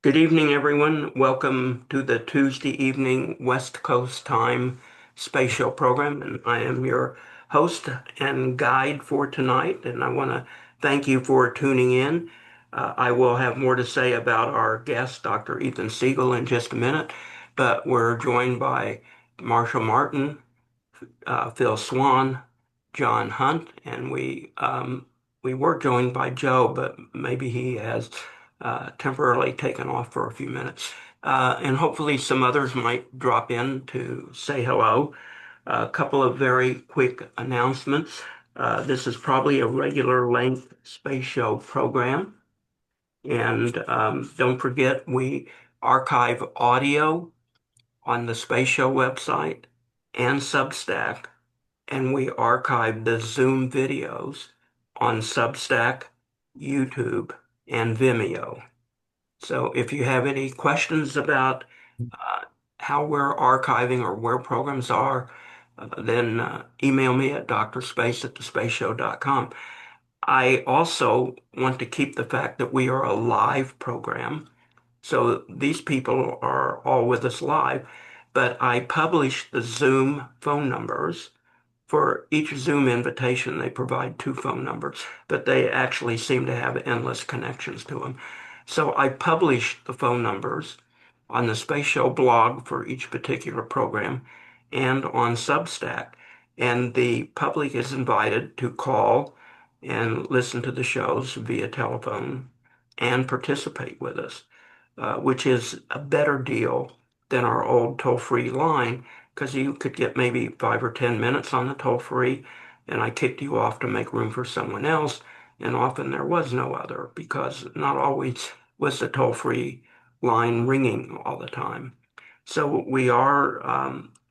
Good evening, everyone. Welcome to the Tuesday evening West Coast time spatial program. And I am your host and guide for tonight. And I want to thank you for tuning in. I will have more to say about our guest, Dr. Ethan Siegel, in just a minute. But we're joined by Marshall Martin, Phil Swan, John Hunt, and we were joined by Joe, but maybe he has temporarily taken off for a few minutes. And hopefully some others might drop in to say hello. A couple of very quick announcements. This is probably a regular length space show program. And don't forget, we archive audio on the Space Show website and Substack, and we archive the Zoom videos on Substack, YouTube, and Vimeo. So if you have any questions about uh, how we're archiving or where programs are, then email me at drspace@thespaceshow.com. I also want to keep the fact that we are a live program. So these people are all with us live, but I publish the Zoom phone numbers. For each Zoom invitation, they provide two phone numbers, but they actually seem to have endless connections to them. So I publish the phone numbers on the Space Show blog for each particular program and on Substack. And the public is invited to call and listen to the shows via telephone and participate with us, which is a better deal than our old toll-free line because you could get maybe 5 or 10 minutes on the toll-free, and I kicked you off to make room for someone else, and often there was no other because not always was the toll-free line ringing all the time. So we are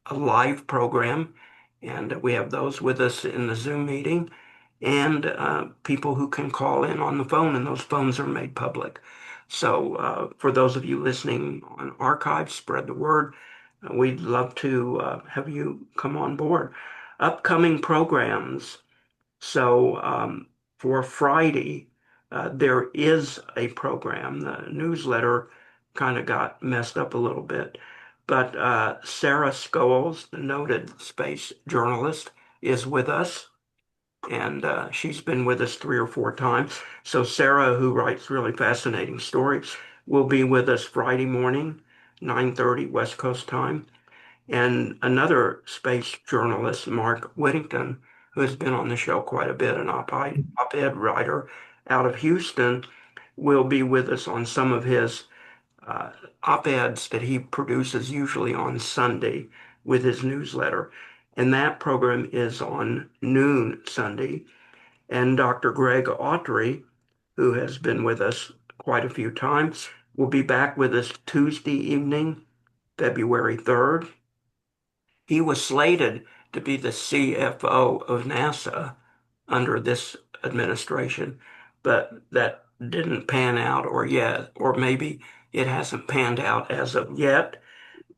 a live program, and we have those with us in the Zoom meeting and people who can call in on the phone, and those phones are made public. So for those of you listening on archives, spread the word. We'd love to have you come on board. Upcoming programs. So for Friday, there is a program. The newsletter kind of got messed up a little bit, but Sarah Scholes, the noted space journalist, is with us, and she's been with us 3 or 4 times. So Sarah, who writes really fascinating stories, will be with us Friday morning, 9:30 West Coast time. And another space journalist, Mark Whittington, who has been on the show quite a bit, an op-ed writer out of Houston, will be with us on some of his uh, op-eds that he produces usually on Sunday with his newsletter. And that program is on noon Sunday. And Dr. Greg Autry, who has been with us quite a few times, will be back with us Tuesday evening, February 3rd. He was slated to be the CFO of NASA under this administration, but that didn't pan out or yet, or maybe it hasn't panned out as of yet.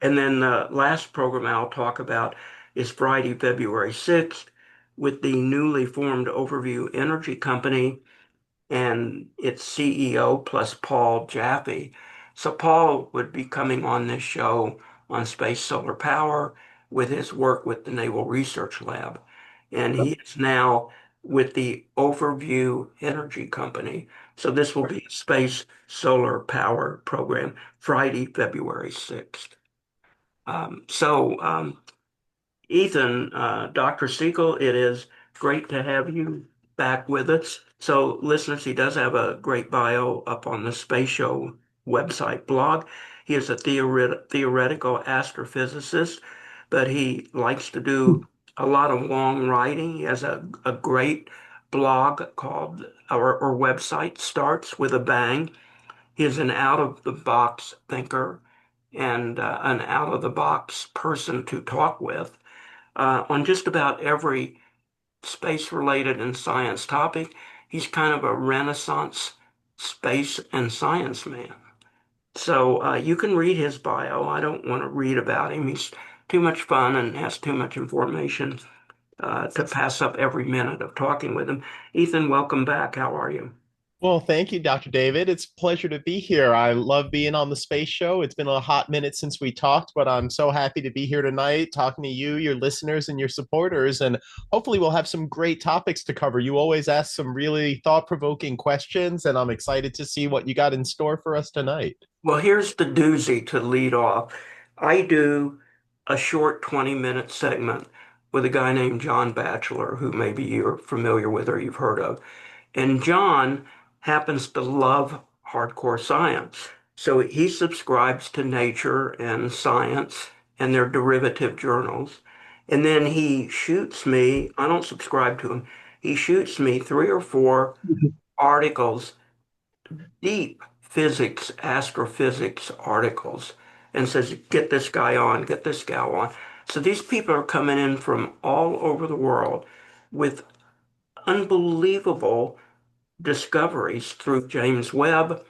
And then the last program I'll talk about is Friday, February 6th, with the newly formed Overview Energy Company and its CEO plus Paul Jaffe. So Paul would be coming on this show on space solar power with his work with the Naval Research Lab. And he is now with the Overview Energy Company. So this will be a space solar power program, Friday, February 6th. Ethan, Dr. Siegel, it is great to have you back with us. So, listeners, he does have a great bio up on the Space Show website blog. He is a theoretical astrophysicist, but he likes to do a lot of long writing. He has a great blog called, or website, Starts with a Bang. He is an out-of-the-box thinker and an out-of-the-box person to talk with on just about every space-related and science topic. He's kind of a Renaissance space and science man. So you can read his bio. I don't want to read about him. He's too much fun and has too much information to pass up every minute of talking with him. Ethan, welcome back. How are you? Well, thank you, Dr. David. It's a pleasure to be here. I love being on the space show. It's been a hot minute since we talked, but I'm so happy to be here tonight talking to you, your listeners, and your supporters. And hopefully, we'll have some great topics to cover. You always ask some really thought provoking questions, and I'm excited to see what you got in store for us tonight. Well, here's the doozy to lead off. I do a short 20-minute segment with a guy named John Batchelor, who maybe you're familiar with or you've heard of. And John happens to love hardcore science. So he subscribes to Nature and Science and their derivative journals. And then he shoots me, I don't subscribe to him, he shoots me three or four articles, deep physics, astrophysics articles, and says, get this guy on, get this gal on. So these people are coming in from all over the world with unbelievable discoveries through James Webb,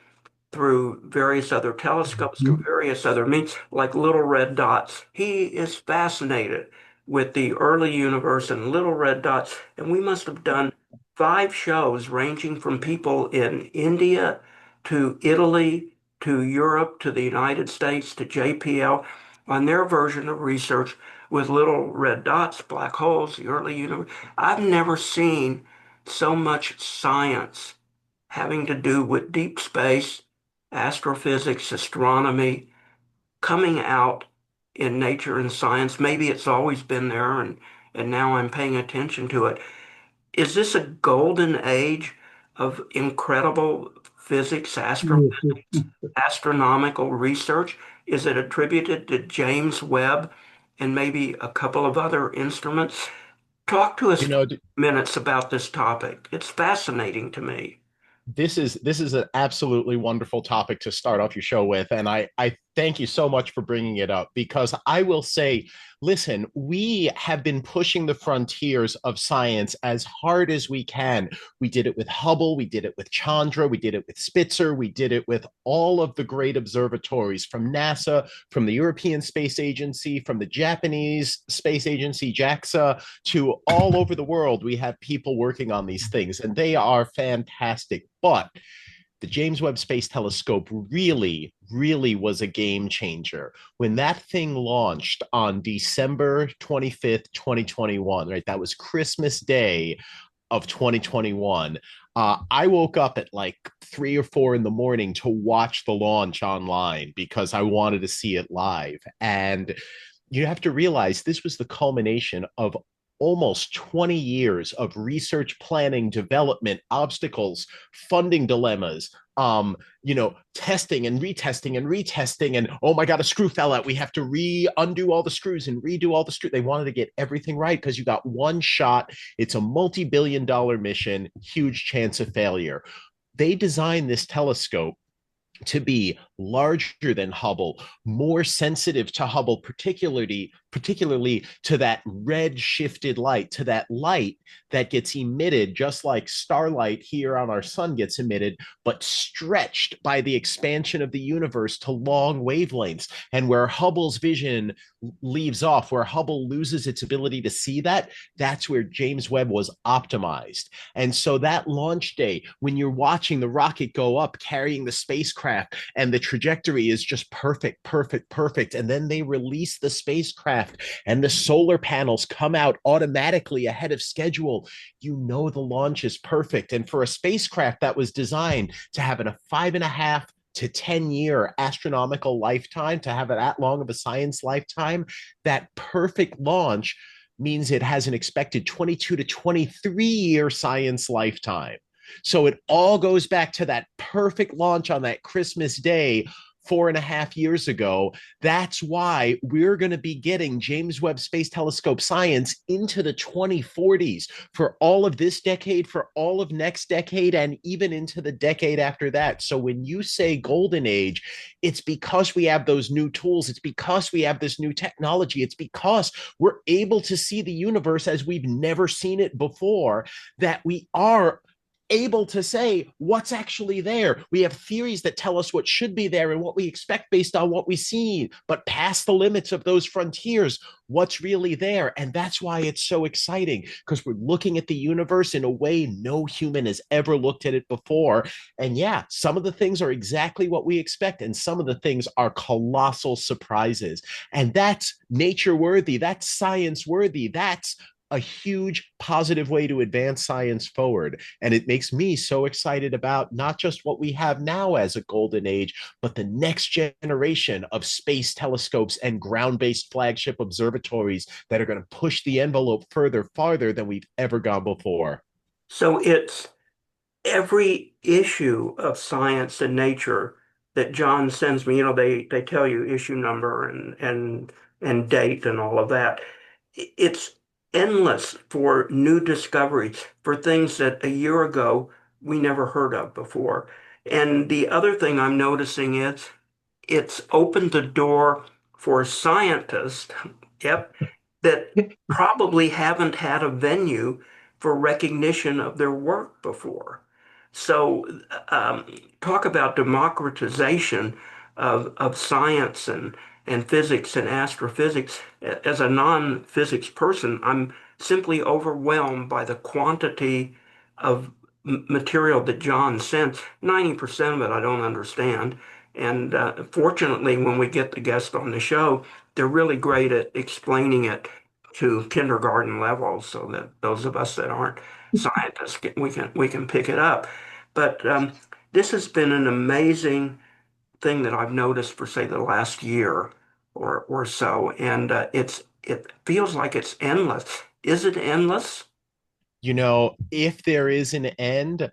through various other telescopes, through various other means, like little red dots. He is fascinated with the early universe and little red dots. And we must have done five shows ranging from people in India to Italy to Europe to the United States to JPL on their version of research with little red dots, black holes, the early universe. I've never seen so much science having to do with deep space, astrophysics, astronomy, coming out in Nature and Science. Maybe it's always been there and now I'm paying attention to it. Is this a golden age of incredible physics, astrophysics, astronomical research? Is it attributed to James Webb and maybe a couple of other instruments? Talk to us You for know, minutes about this topic. It's fascinating to me. this is an absolutely wonderful topic to start off your show with, and I thank you so much for bringing it up because I will say, listen, we have been pushing the frontiers of science as hard as we can. We did it with Hubble, we did it with Chandra, we did it with Spitzer, we did it with all of the great observatories from NASA, from the European Space Agency, from the Japanese Space Agency JAXA, to all over the world. We have people working on these things, and they are fantastic. But the James Webb Space Telescope really, really was a game changer. When that thing launched on December 25th, 2021, right? That was Christmas Day of 2021. I woke up at like 3 or 4 in the morning to watch the launch online because I wanted to see it live. And you have to realize this was the culmination of almost 20 years of research planning, development, obstacles, funding dilemmas, testing and retesting, and oh my God, a screw fell out. We have to undo all the screws and redo all the screws. They wanted to get everything right because you got one shot. It's a multi-billion-dollar mission, huge chance of failure. They designed this telescope to be larger than Hubble, more sensitive to Hubble, particularly to that red shifted light, to that light that gets emitted just like starlight here on our sun gets emitted, but stretched by the expansion of the universe to long wavelengths. And where Hubble's vision leaves off, where Hubble loses its ability to see that, that's where James Webb was optimized. And so that launch day, when you're watching the rocket go up carrying the spacecraft and the trajectory is just perfect, perfect, perfect. And then they release the spacecraft and the solar panels come out automatically ahead of schedule. You know the launch is perfect. And for a spacecraft that was designed to have a 5.5 to 10 year astronomical lifetime, to have that long of a science lifetime, that perfect launch means it has an expected 22 to 23 year science lifetime. So it all goes back to that perfect launch on that Christmas day 4.5 years ago. That's why we're going to be getting James Webb Space Telescope science into the 2040s for all of this decade, for all of next decade, and even into the decade after that. So when you say golden age, it's because we have those new tools. It's because we have this new technology. It's because we're able to see the universe as we've never seen it before, that we are able to say what's actually there. We have theories that tell us what should be there and what we expect based on what we see, but past the limits of those frontiers, what's really there. And that's why it's so exciting, because we're looking at the universe in a way no human has ever looked at it before. And yeah, some of the things are exactly what we expect, and some of the things are colossal surprises. And that's nature worthy, that's science worthy, that's a huge positive way to advance science forward. And it makes me so excited about not just what we have now as a golden age, but the next generation of space telescopes and ground based flagship observatories that are going to push the envelope further, farther than we've ever gone before. So it's every issue of Science and Nature that John sends me, they tell you issue number and date and all of that. It's endless for new discoveries, for things that a year ago we never heard of before. And the other thing I'm noticing is it's opened the door for scientists, yep, that probably haven't had a venue for recognition of their work before. So, talk about democratization of science and physics and astrophysics. As a non-physics person, I'm simply overwhelmed by the quantity of material that John sends. 90% of it I don't understand. And fortunately, when we get the guest on the show, they're really great at explaining it to kindergarten levels, so that those of us that aren't scientists we can pick it up. But this has been an amazing thing that I've noticed for say the last year or so, and it feels like it's endless. Is it endless? If there is an end,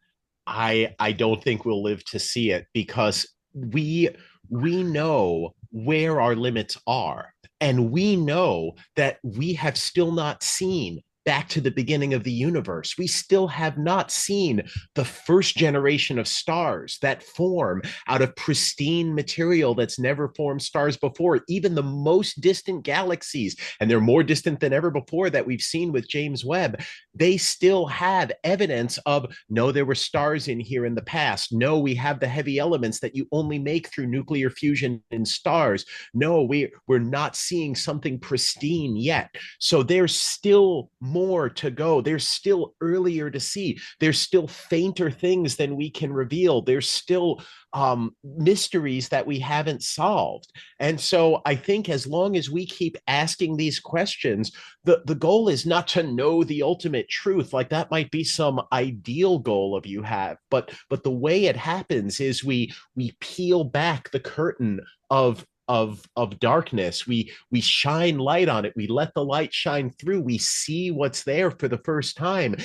I don't think we'll live to see it, because we know where our limits are, and we know that we have still not seen back to the beginning of the universe. We still have not seen the first generation of stars that form out of pristine material that's never formed stars before. Even the most distant galaxies, and they're more distant than ever before, that we've seen with James Webb, they still have evidence of, no, there were stars in here in the past. No, we have the heavy elements that you only make through nuclear fusion in stars. No, we're not seeing something pristine yet. So there's still more to go. There's still earlier to see. There's still fainter things than we can reveal. There's still mysteries that we haven't solved. And so I think as long as we keep asking these questions, the goal is not to know the ultimate truth. Like, that might be some ideal goal of you have, but the way it happens is we peel back the curtain of darkness. We shine light on it. We let the light shine through. We see what's there for the first time,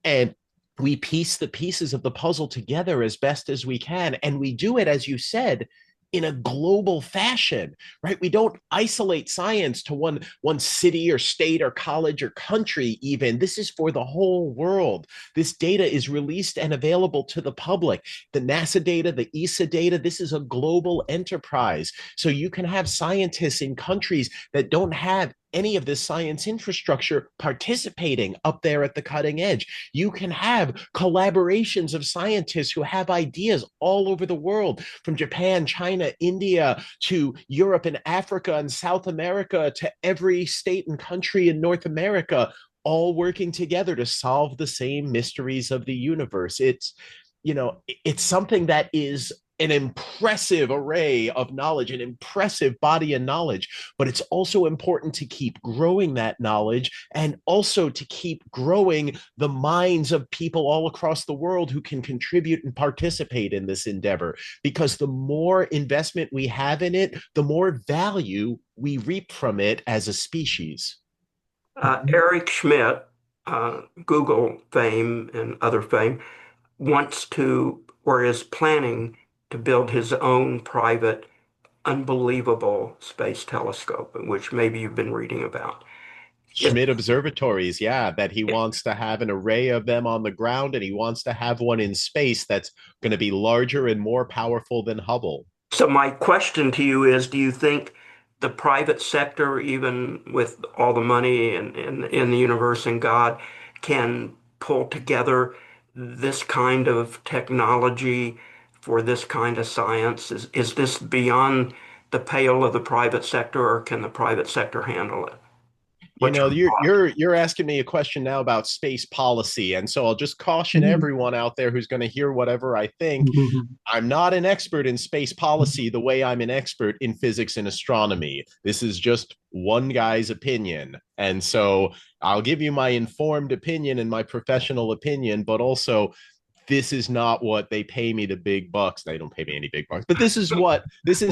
and we piece the pieces of the puzzle together as best as we can. And we do it, as you said, in a global fashion, right? We don't isolate science to one city or state or college or country even. This is for the whole world. This data is released and available to the public. The NASA data, the ESA data, this is a global enterprise. So you can have scientists in countries that don't have any of this science infrastructure participating up there at the cutting edge. You can have collaborations of scientists who have ideas all over the world, from Japan, China, India, to Europe and Africa and South America, to every state and country in North America, all working together to solve the same mysteries of the universe. It's something that is an impressive array of knowledge, an impressive body of knowledge, but it's also important to keep growing that knowledge, and also to keep growing the minds of people all across the world who can contribute and participate in this endeavor. Because the more investment we have in it, the more value we reap from it as a species. Eric Schmidt, Google fame and other fame, wants to or is planning to build his own private, unbelievable space telescope, which maybe you've been reading about. It, Schmidt observatories, yeah, that he wants to have an array of them on the ground, and he wants to have one in space that's going to be larger and more powerful than Hubble. so my question to you is, do you think the private sector, even with all the money in the universe and God, can pull together this kind of technology for this kind of science? Is this beyond the pale of the private sector, or can the private sector handle it? You What's know, your you're thought? you're you're asking me a question now about space policy, and so I'll just caution everyone out there who's going to hear whatever I think. I'm not an expert in space policy the way I'm an expert in physics and astronomy. This is just one guy's opinion. And so I'll give you my informed opinion and my professional opinion, but also this is not what they pay me the big bucks. They don't pay me any big bucks, but this is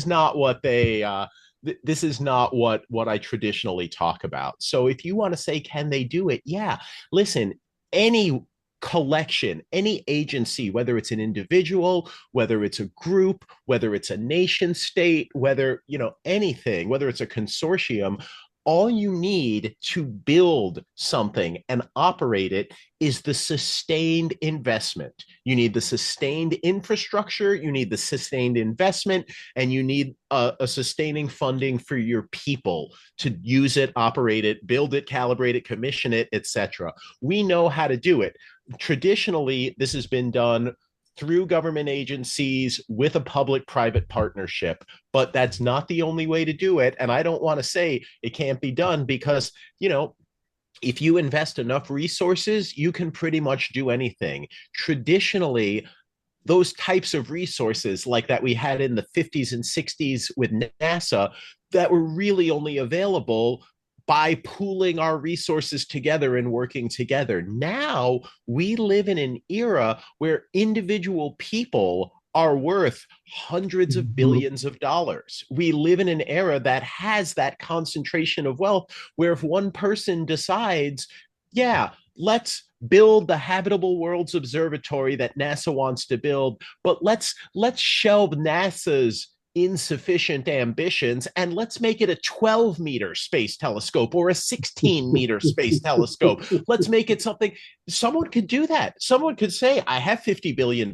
not what they this is not what I traditionally talk about. So if you want to say can they do it? Yeah. Listen, any collection, any agency, whether it's an individual, whether it's a group, whether it's a nation state, whether, anything, whether it's a consortium, all you need to build something and operate it is the sustained investment. You need the sustained infrastructure, you need the sustained investment, and you need a sustaining funding for your people to use it, operate it, build it, calibrate it, commission it, etc. We know how to do it. Traditionally, this has been done through government agencies with a public private partnership, but that's not the only way to do it. And I don't want to say it can't be done because, if you invest enough resources, you can pretty much do anything. Traditionally, those types of resources like that we had in the 50s and 60s with NASA that were really only available by pooling our resources together and working together. Now we live in an era where individual people are worth hundreds of billions of dollars. We live in an era that has that concentration of wealth where if one person decides, yeah, let's build the habitable worlds observatory that NASA wants to build, but let's shelve NASA's insufficient ambitions and let's make it a 12-meter space telescope or a 16-meter space telescope. Let's make it something. Someone could do that. Someone could say, I have $50 billion.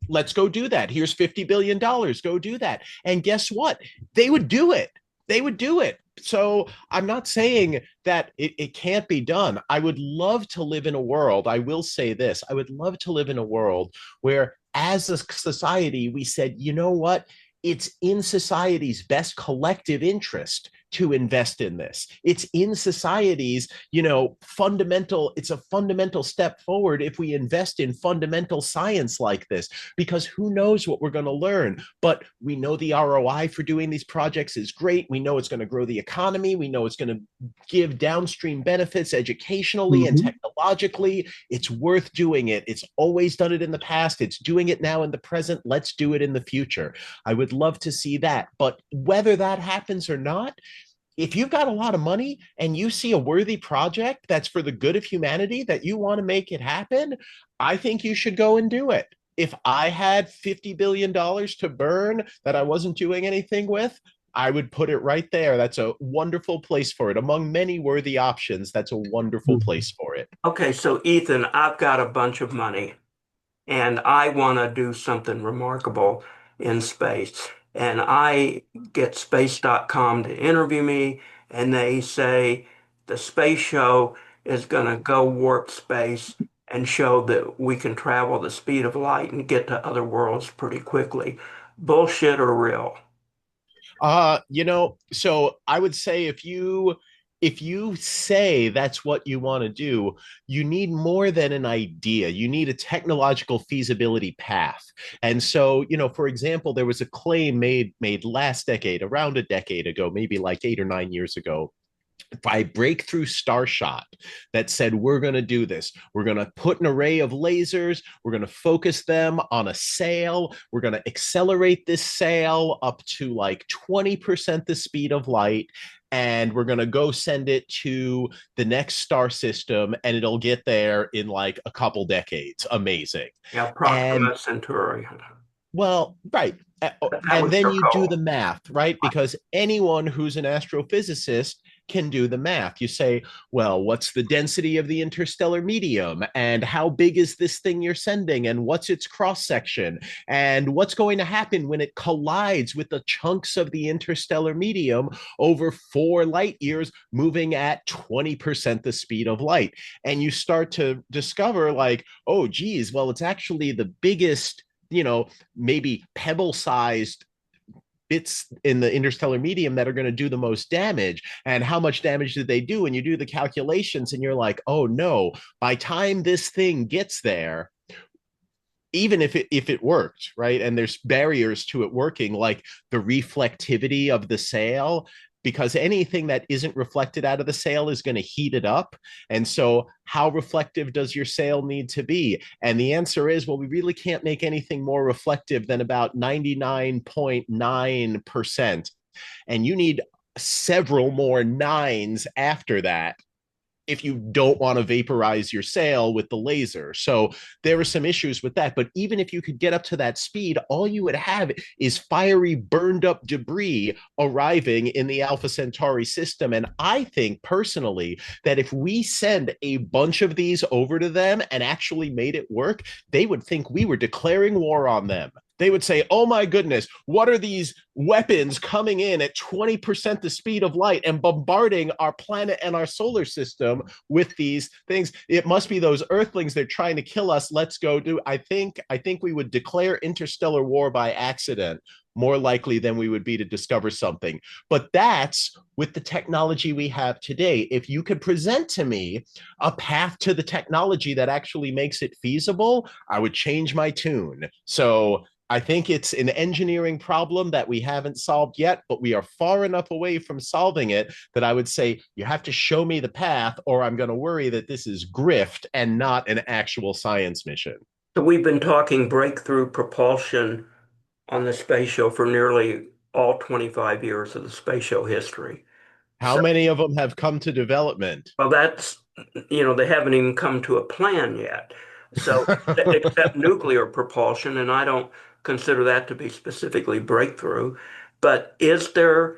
Let's go do that. Here's $50 billion. Go do that. And guess what? They would do it. They would do it. So I'm not saying that it can't be done. I would love to live in a world. I will say this. I would love to live in a world where, as a society, we said, you know what? It's in society's best collective interest to invest in this. It's in society's, it's a fundamental step forward if we invest in fundamental science like this, because who knows what we're going to learn. But we know the ROI for doing these projects is great. We know it's going to grow the economy. We know it's going to give downstream benefits educationally and technologically. It's worth doing it. It's always done it in the past. It's doing it now in the present. Let's do it in the future. I would love to see that. But whether that happens or not, if you've got a lot of money and you see a worthy project that's for the good of humanity that you want to make it happen, I think you should go and do it. If I had $50 billion to burn that I wasn't doing anything with, I would put it right there. That's a wonderful place for it. Among many worthy options, that's a wonderful place for it. Okay, so Ethan, I've got a bunch of money and I want to do something remarkable in space. And I get space.com to interview me, and they say the space show is going to go warp space and show that we can travel the speed of light and get to other worlds pretty quickly. Bullshit or real? So I would say if you say that's what you want to do, you need more than an idea. You need a technological feasibility path. And so, for example, there was a claim made last decade, around a decade ago, maybe like 8 or 9 years ago, by Breakthrough Starshot, that said, we're going to do this. We're going to put an array of lasers. We're going to focus them on a sail. We're going to accelerate this sail up to like 20% the speed of light. And we're going to go send it to the next star system and it'll get there in like a couple decades. Amazing. Yeah, And Proxima Centauri. well, right. That And was then your you do goal. the math, right? Because anyone who's an astrophysicist can do the math. You say, well, what's the density of the interstellar medium? And how big is this thing you're sending? And what's its cross section? And what's going to happen when it collides with the chunks of the interstellar medium over 4 light years, moving at 20% the speed of light? And you start to discover, like, oh, geez, well, it's actually the biggest, maybe pebble sized bits in the interstellar medium that are going to do the most damage. And how much damage did they do? And you do the calculations and you're like, oh no, by time this thing gets there, even if it worked, right, and there's barriers to it working, like the reflectivity of the sail, because anything that isn't reflected out of the sail is going to heat it up. And so how reflective does your sail need to be? And the answer is, well, we really can't make anything more reflective than about 99.9%, and you need several more nines after that if you don't want to vaporize your sail with the laser. So there were some issues with that. But even if you could get up to that speed, all you would have is fiery, burned up debris arriving in the Alpha Centauri system. And I think personally that if we send a bunch of these over to them and actually made it work, they would think we were declaring war on them. They would say, oh my goodness, what are these weapons coming in at 20% the speed of light and bombarding our planet and our solar system with these things? It must be those earthlings. They're trying to kill us. Let's go do. I think we would declare interstellar war by accident more likely than we would be to discover something. But that's with the technology we have today. If you could present to me a path to the technology that actually makes it feasible, I would change my tune. So I think it's an engineering problem that we haven't solved yet, but we are far enough away from solving it that I would say you have to show me the path, or I'm going to worry that this is grift and not an actual science mission. So we've been talking breakthrough propulsion on the space show for nearly all 25 years of the space show history. How So, many of them have come to development? well, they haven't even come to a plan yet. So, except nuclear propulsion, and I don't consider that to be specifically breakthrough. But is there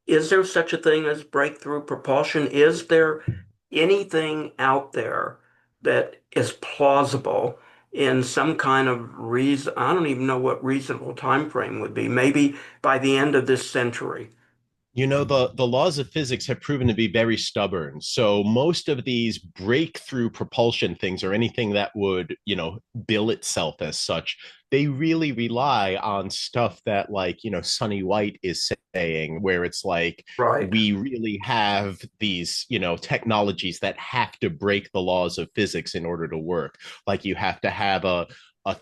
such a thing as breakthrough propulsion? Is there anything out there that is plausible in some kind of reason? I don't even know what reasonable time frame would be. Maybe by the end of this century. The laws of physics have proven to be very stubborn. So most of these breakthrough propulsion things, or anything that would, bill itself as such, they really rely on stuff that, like, Sonny White is saying, where it's like, Right. we really have these, technologies that have to break the laws of physics in order to work. Like, you have to have a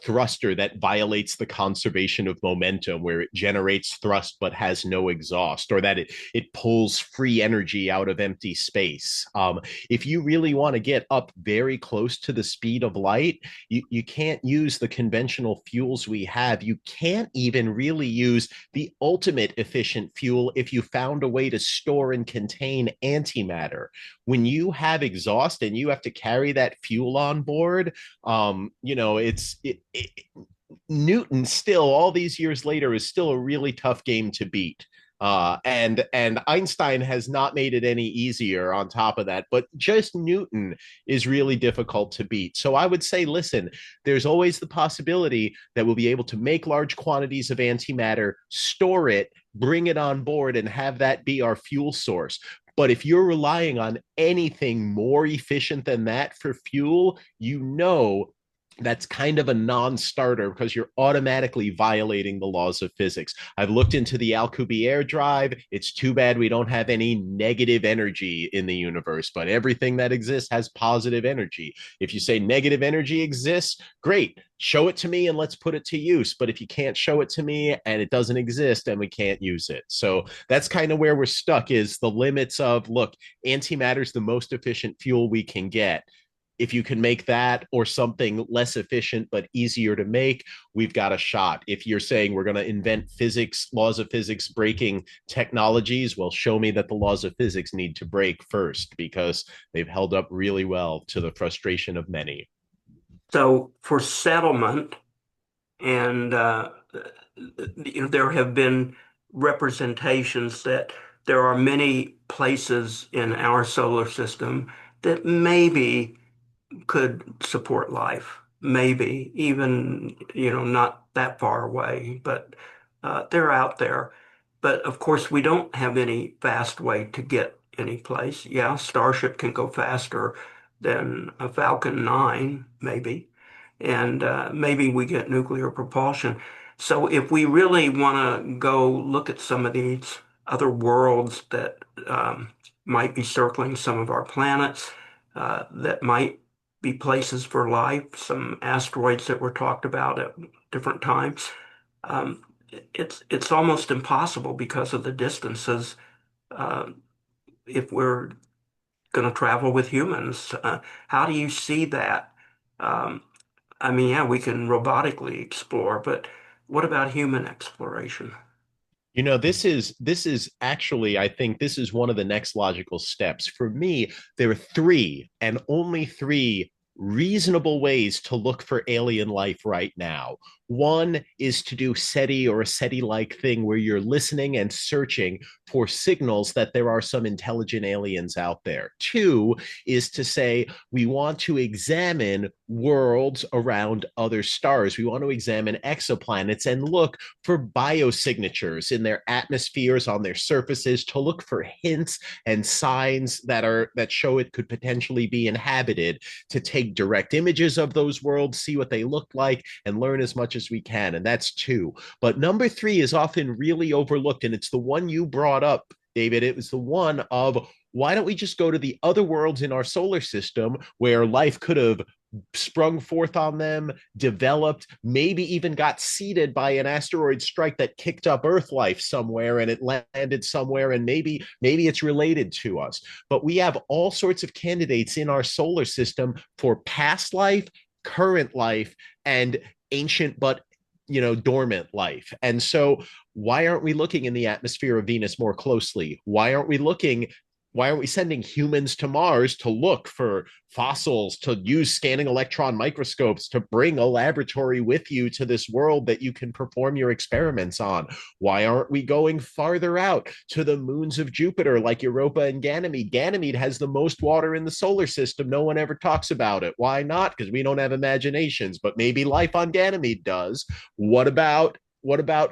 thruster that violates the conservation of momentum, where it generates thrust but has no exhaust, or that it pulls free energy out of empty space. If you really want to get up very close to the speed of light, you can't use the conventional fuels we have. You can't even really use the ultimate efficient fuel if you found a way to store and contain antimatter. When you have exhaust and you have to carry that fuel on board, Newton still, all these years later, is still a really tough game to beat. And Einstein has not made it any easier on top of that, but just Newton is really difficult to beat. So I would say, listen, there's always the possibility that we'll be able to make large quantities of antimatter, store it, bring it on board, and have that be our fuel source. But if you're relying on anything more efficient than that for fuel, that's kind of a non-starter, because you're automatically violating the laws of physics. I've looked into the Alcubierre drive. It's too bad we don't have any negative energy in the universe, but everything that exists has positive energy. If you say negative energy exists, great, show it to me and let's put it to use. But if you can't show it to me and it doesn't exist, and we can't use it. So that's kind of where we're stuck, is the limits of, look, antimatter is the most efficient fuel we can get. If you can make that or something less efficient but easier to make, we've got a shot. If you're saying we're going to invent physics, laws of physics breaking technologies, well, show me that the laws of physics need to break first, because they've held up really well to the frustration of many. So for settlement, and there have been representations that there are many places in our solar system that maybe could support life, maybe even, not that far away, but they're out there. But of course, we don't have any fast way to get any place. Yeah, Starship can go faster than a Falcon 9, maybe, and maybe we get nuclear propulsion. So if we really want to go look at some of these other worlds that might be circling some of our planets, that might be places for life, some asteroids that were talked about at different times. Um, it's almost impossible because of the distances uh, if we're going to travel with humans. How do you see that? Um, I mean, yeah, we can robotically explore, but what about human exploration? This is actually, I think this is one of the next logical steps. For me, there are three and only three reasonable ways to look for alien life right now. One is to do SETI or a SETI-like thing where you're listening and searching for signals that there are some intelligent aliens out there. Two is to say we want to examine worlds around other stars. We want to examine exoplanets and look for biosignatures in their atmospheres, on their surfaces, to look for hints and signs that show it could potentially be inhabited, to take direct images of those worlds, see what they look like, and learn as much as we can. And that's two. But number three is often really overlooked, and it's the one you brought up, David. It was the one of, why don't we just go to the other worlds in our solar system where life could have sprung forth on them, developed, maybe even got seeded by an asteroid strike that kicked up Earth life somewhere, and it landed somewhere, and maybe it's related to us. But we have all sorts of candidates in our solar system for past life, current life, and ancient but dormant life. And so why aren't we looking in the atmosphere of Venus more closely? Why aren't we sending humans to Mars to look for fossils, to use scanning electron microscopes, to bring a laboratory with you to this world that you can perform your experiments on? Why aren't we going farther out to the moons of Jupiter like Europa and Ganymede? Ganymede has the most water in the solar system. No one ever talks about it. Why not? Because we don't have imaginations, but maybe life on Ganymede does. What about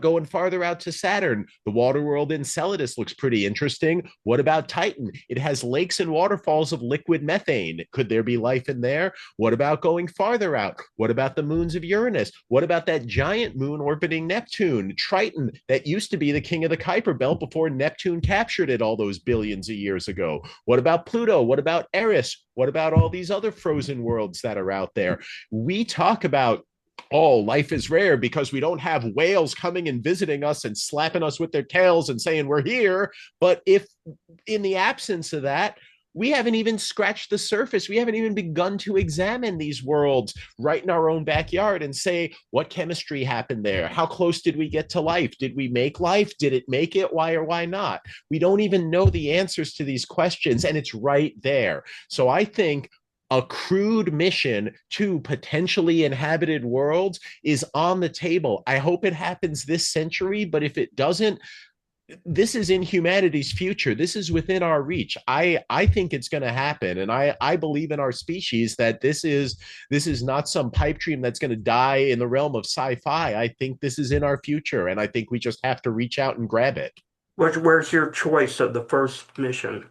going farther out to Saturn? The water world in Enceladus looks pretty interesting. What about Titan? It has lakes and waterfalls of liquid methane. Could there be life in there? What about going farther out? What about the moons of Uranus? What about that giant moon orbiting Neptune, Triton, that used to be the king of the Kuiper Belt before Neptune captured it all those billions of years ago? What about Pluto? What about Eris? What about all these other frozen worlds that are out there? We talk about, oh, life is rare because we don't have whales coming and visiting us and slapping us with their tails and saying we're here. But if in the absence of that, we haven't even scratched the surface. We haven't even begun to examine these worlds right in our own backyard and say, what chemistry happened there? How close did we get to life? Did we make life? Did it make it? Why or why not? We don't even know the answers to these questions, and it's right there. So I think a crewed mission to potentially inhabited worlds is on the table. I hope it happens this century, but if it doesn't, this is in humanity's future. This is within our reach. I think it's going to happen, and I believe in our species that this is not some pipe dream that's going to die in the realm of sci-fi. I think this is in our future, and I think we just have to reach out and grab it. Where's your choice of the first mission?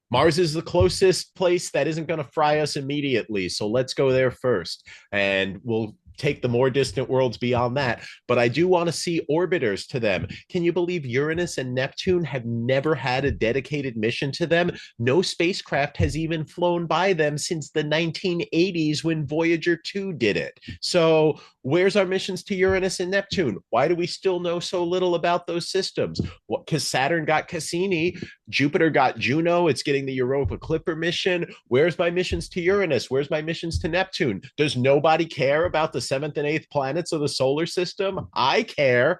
Mars is the closest place that isn't going to fry us immediately. So let's go there first. And we'll take the more distant worlds beyond that. But I do want to see orbiters to them. Can you believe Uranus and Neptune have never had a dedicated mission to them? No spacecraft has even flown by them since the 1980s when Voyager 2 did it. So where's our missions to Uranus and Neptune? Why do we still know so little about those systems? Because Saturn got Cassini, Jupiter got Juno. It's getting the Europa Clipper mission. Where's my missions to Uranus? Where's my missions to Neptune? Does nobody care about the seventh and eighth planets of the solar system? I care.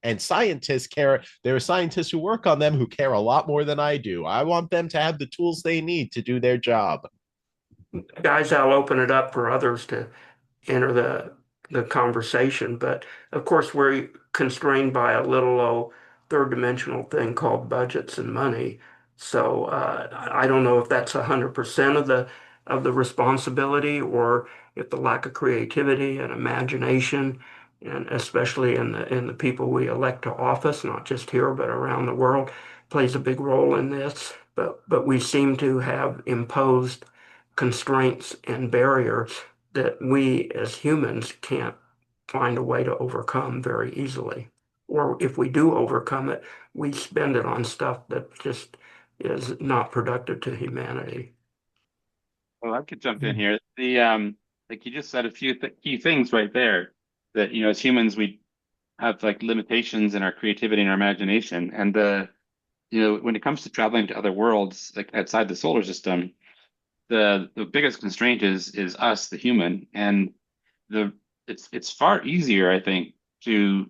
And scientists care. There are scientists who work on them who care a lot more than I do. I want them to have the tools they need to do their job. Guys, I'll open it up for others to enter the conversation, but of course we're constrained by a little third dimensional thing called budgets and money. So I don't know if that's 100% of the responsibility, or if the lack of creativity and imagination, and especially in the people we elect to office, not just here but around the world, plays a big role in this. But we seem to have imposed constraints and barriers that we as humans can't find a way to overcome very easily. Or if we do overcome it, we spend it on stuff that just is not productive to humanity. Well, I could jump in here. Like you just said a few th key things right there that, as humans, we have like limitations in our creativity and our imagination. And when it comes to traveling to other worlds, like outside the solar system, the biggest constraint is us, the human. And the it's far easier, I think, to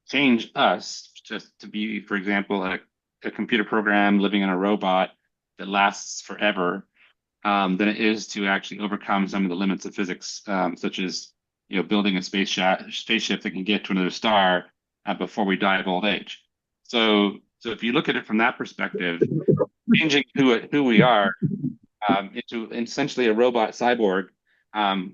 change us just to be, for example, a computer program living in a robot that lasts forever, than it is to actually overcome some of the limits of physics, such as building a spaceship that can get to another star before we die of old age. So if you look at it from that perspective, changing who we are, into essentially a robot cyborg,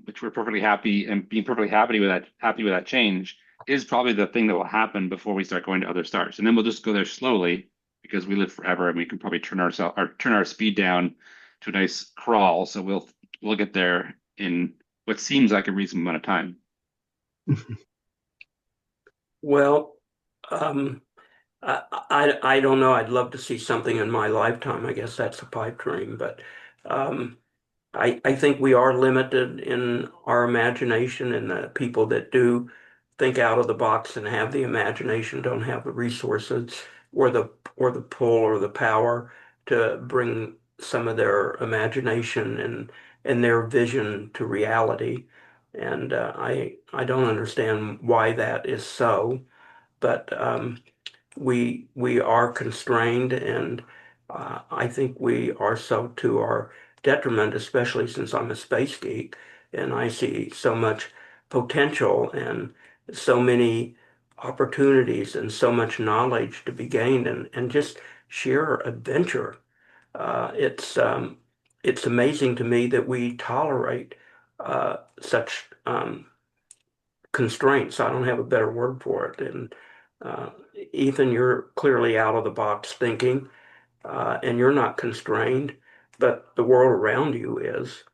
which we're perfectly happy and being perfectly happy with that change, is probably the thing that will happen before we start going to other stars, and then we'll just go there slowly because we live forever and we can probably turn our speed down to a nice crawl. So we'll get there in what seems like a reasonable amount of time. Well, um, I don't know. I'd love to see something in my lifetime. I guess that's a pipe dream, but um, I think we are limited in our imagination, and the people that do think out of the box and have the imagination don't have the resources or the pull or the power to bring some of their imagination and their vision to reality. And I don't understand why that is so, but we are constrained, and I think we are so to our detriment, especially since I'm a space geek and I see so much potential and so many opportunities and so much knowledge to be gained, and just sheer adventure. It's amazing to me that we tolerate such constraints. I don't have a better word for it. And Ethan, you're clearly out of the box thinking, and you're not constrained, but the world around you is.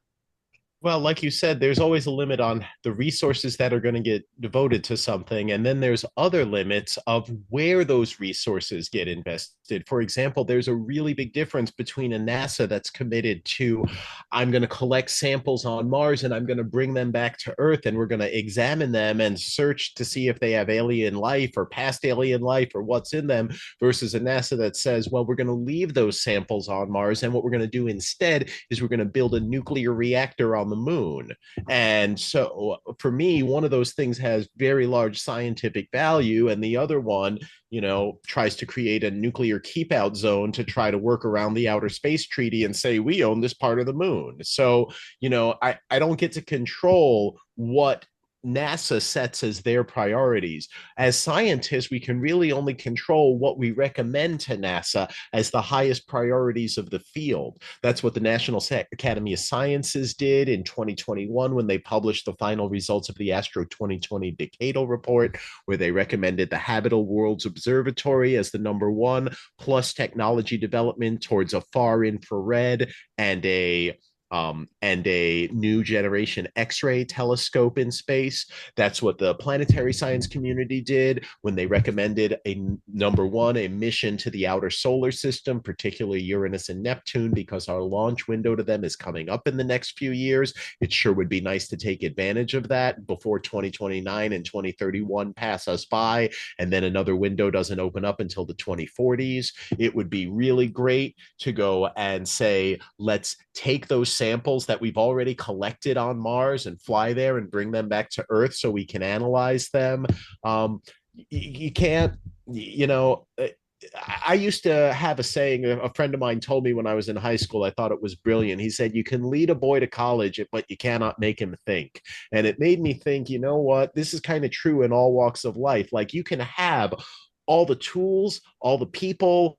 Well, like you said, there's always a limit on the resources that are going to get devoted to something. And then there's other limits of where those resources get invested. For example, there's a really big difference between a NASA that's committed to, I'm going to collect samples on Mars and I'm going to bring them back to Earth and we're going to examine them and search to see if they have alien life or past alien life or what's in them, versus a NASA that says, well, we're going to leave those samples on Mars. And what we're going to do instead is we're going to build a nuclear reactor on the moon. And so for me, one of those things has very large scientific value, and the other one, tries to create a nuclear keep out zone to try to work around the outer space treaty and say we own this part of the moon. So, I don't get to control what NASA sets as their priorities. As scientists, we can really only control what we recommend to NASA as the highest priorities of the field. That's what the National Academy of Sciences did in 2021 when they published the final results of the Astro 2020 Decadal Report, where they recommended the Habitable Worlds Observatory as the number one, plus technology development towards a far infrared and a new generation X-ray telescope in space. That's what the planetary science community did when they recommended number one, a mission to the outer solar system, particularly Uranus and Neptune, because our launch window to them is coming up in the next few years. It sure would be nice to take advantage of that before 2029 and 2031 pass us by, and then another window doesn't open up until the 2040s. It would be really great to go and say, let's take those samples that we've already collected on Mars and fly there and bring them back to Earth so we can analyze them. You can't, you know, I used to have a saying, a friend of mine told me when I was in high school. I thought it was brilliant. He said, you can lead a boy to college, but you cannot make him think. And it made me think, you know what? This is kind of true in all walks of life. Like you can have all the tools, all the people,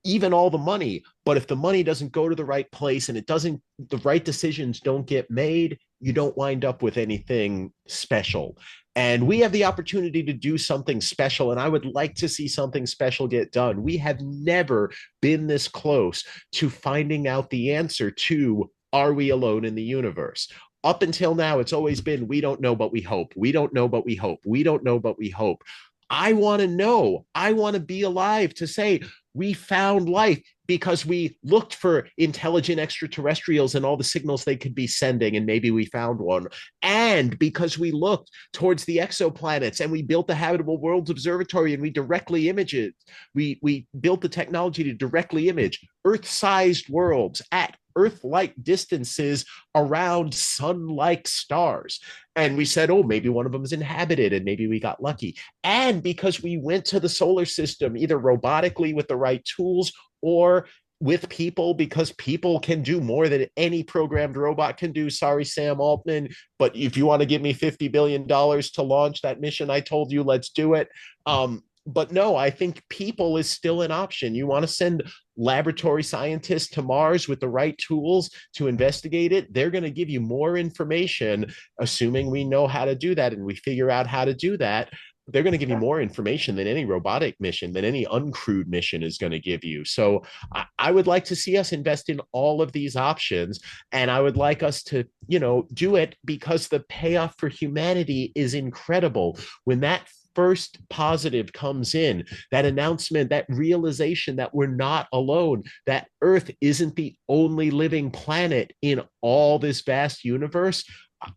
even all the money. But if the money doesn't go to the right place and the right decisions don't get made, you don't wind up with anything special. And we have the opportunity to do something special. And I would like to see something special get done. We have never been this close to finding out the answer to, are we alone in the universe? Up until now, it's always been, we don't know, but we hope. We don't know, but we hope. We don't know, but we hope. I want to know. I want to be alive to say, we found life because we looked for intelligent extraterrestrials and all the signals they could be sending, and maybe we found one. And because we looked towards the exoplanets and we built the Habitable Worlds Observatory and we directly image it. We built the technology to directly image Earth-sized worlds at Earth-like distances around sun-like stars. And we said, oh, maybe one of them is inhabited, and maybe we got lucky. And because we went to the solar system, either robotically with the right tools or with people, because people can do more than any programmed robot can do. Sorry, Sam Altman, but if you want to give me $50 billion to launch that mission, I told you, let's do it. But no, I think people is still an option. You want to send laboratory scientists to Mars with the right tools to investigate it, they're going to give you more information, assuming we know how to do that and we figure out how to do that. They're going to give you more information than any robotic mission, than any uncrewed mission is going to give you. So I would like to see us invest in all of these options. And I would like us to, do it because the payoff for humanity is incredible. When that first positive comes in, that announcement, that realization that we're not alone, that Earth isn't the only living planet in all this vast universe,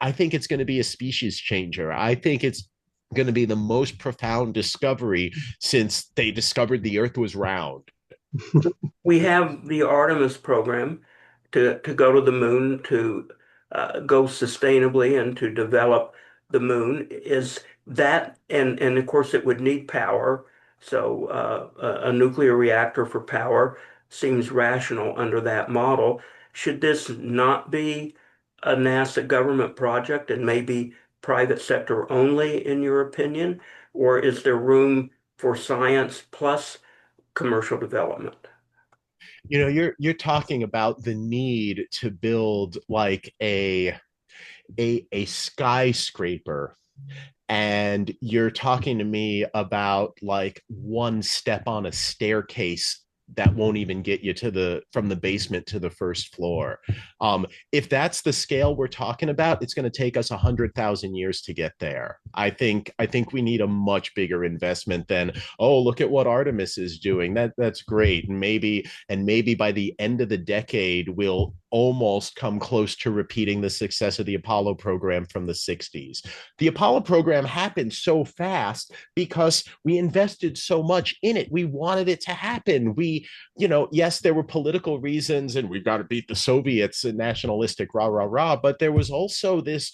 I think it's going to be a species changer. I think it's going to be the most profound discovery since they discovered the Earth was round. We have the Artemis program to go to the moon, to go sustainably and to develop the moon. Is that, and of course it would need power. So a nuclear reactor for power seems rational under that model. Should this not be a NASA government project and maybe private sector only, in your opinion? Or is there room for science plus commercial development? You're talking about the need to build like a skyscraper, and you're talking to me about like one step on a staircase that won't even get you to the from the basement to the first floor. If that's the scale we're talking about, it's going to take us 100,000 years to get there. I think we need a much bigger investment than, oh, look at what Artemis is doing. That's great, and maybe by the end of the decade we'll almost come close to repeating the success of the Apollo program from the 60s. The Apollo program happened so fast because we invested so much in it. We wanted it to happen. Yes, there were political reasons and we've got to beat the Soviets and nationalistic rah, rah, rah. But there was also this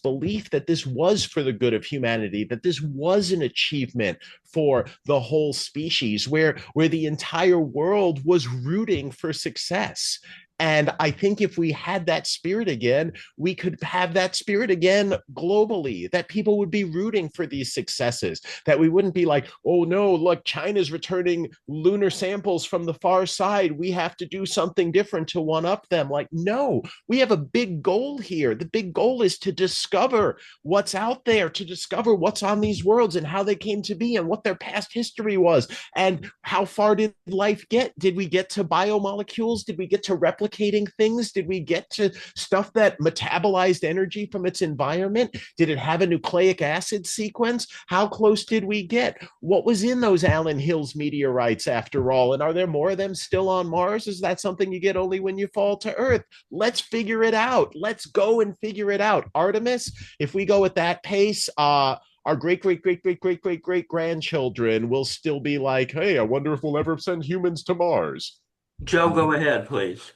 belief that this was for the good of humanity, that this was an achievement for the whole species, where the entire world was rooting for success. And I think if we had that spirit again, we could have that spirit again globally, that people would be rooting for these successes, that we wouldn't be like, oh no, look, China's returning lunar samples from the far side. We have to do something different to one up them. Like, no, we have a big goal here. The big goal is to discover what's out there, to discover what's on these worlds and how they came to be and what their past history was. And how far did life get? Did we get to biomolecules? Did we get to replicating things? Did we get to stuff that metabolized energy from its environment? Did it have a nucleic acid sequence? How close did we get? What was in those Allen Hills meteorites after all? And are there more of them still on Mars? Is that something you get only when you fall to Earth? Let's figure it out. Let's go and figure it out. Artemis, if we go at that pace, our great grandchildren will still be like, hey, I wonder if we'll ever send humans to Mars. Joe, go ahead, please.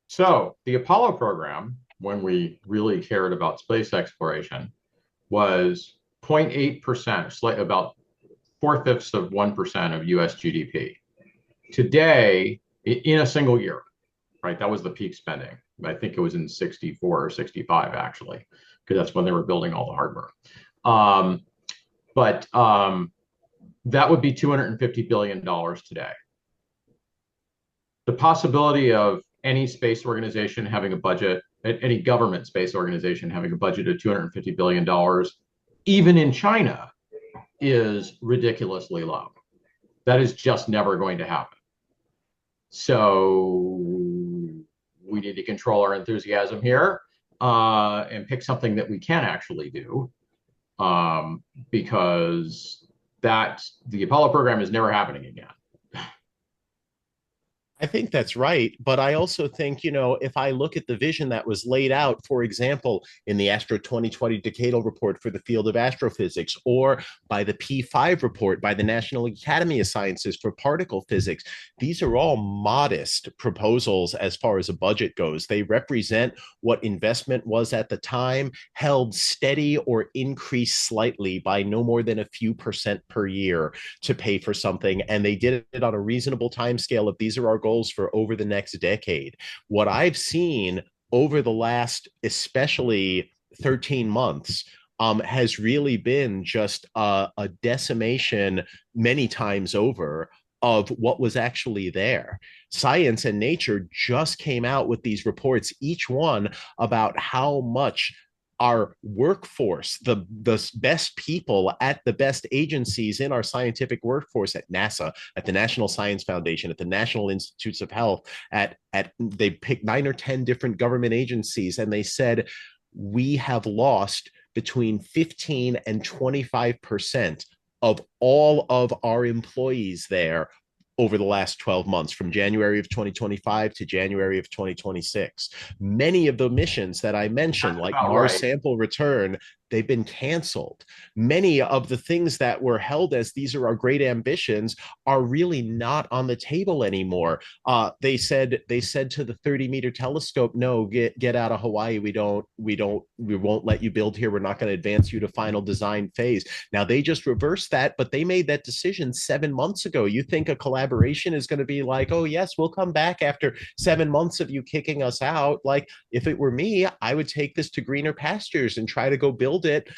So the Apollo program, when we really cared about space exploration, was 0.8%, slightly about 4/5 of 1% of US GDP. Today, in a single year, right? That was the peak spending. I think it was in 64 or 65, actually, because that's when they were building all the hardware. But That would be $250 billion today. The possibility of any space organization having a budget, any government space organization having a budget of $250 billion, even in China, is ridiculously low. That is just never going to happen. So we need to control our enthusiasm here and pick something that we can actually do, because the Apollo program is never happening again. I think that's right. But I also think, if I look at the vision that was laid out, for example, in the Astro 2020 Decadal Report for the field of astrophysics, or by the P5 report by the National Academy of Sciences for particle physics, these are all modest proposals as far as a budget goes. They represent what investment was at the time, held steady or increased slightly by no more than a few percent per year to pay for something. And they did it on a reasonable time scale of these are our goals for over the next decade. What I've seen over the last, especially 13 months, has really been just a decimation many times over of what was actually there. Science and Nature just came out with these reports, each one about how much our workforce, the best people at the best agencies in our scientific workforce, at NASA, at the National Science Foundation, at the National Institutes of Health, at they picked 9 or 10 different government agencies, and they said we have lost between 15 and 25% of all of our employees there over the last 12 months, from January of 2025 to January of 2026. Many of the missions that I mentioned, like Mars sample return, they've been canceled. Many of the things that were held as these are our great ambitions are really not on the table anymore. They said to the 30-meter telescope, no, get out of Hawaii. We won't let you build here. We're not going to advance you to final design phase. Now they just reversed that, but they made that decision 7 months ago. You think a collaboration is going to be like, oh yes, we'll come back after 7 months of you kicking us out? Like, if it were me, I would take this to greener pastures and try to go build it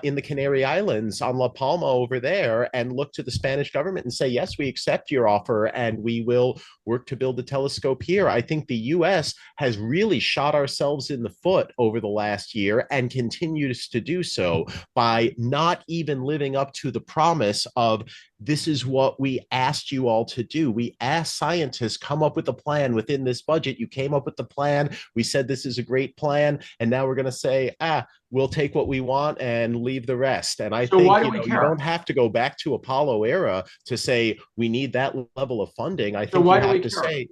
in the Canary Islands on La Palma over there, and look to the Spanish government and say, yes, we accept your offer and we will work to build the telescope here. I think the US has really shot ourselves in the foot over the last year and continues to do so by not even living up to the promise of this is what we asked you all to do. We asked scientists, come up with a plan within this budget. You came up with the plan. We said this is a great plan. And now we're going to say, we'll take what we want and leave the rest. And I think you don't have to go back to Apollo era to say we need that level of funding. I think you have to say,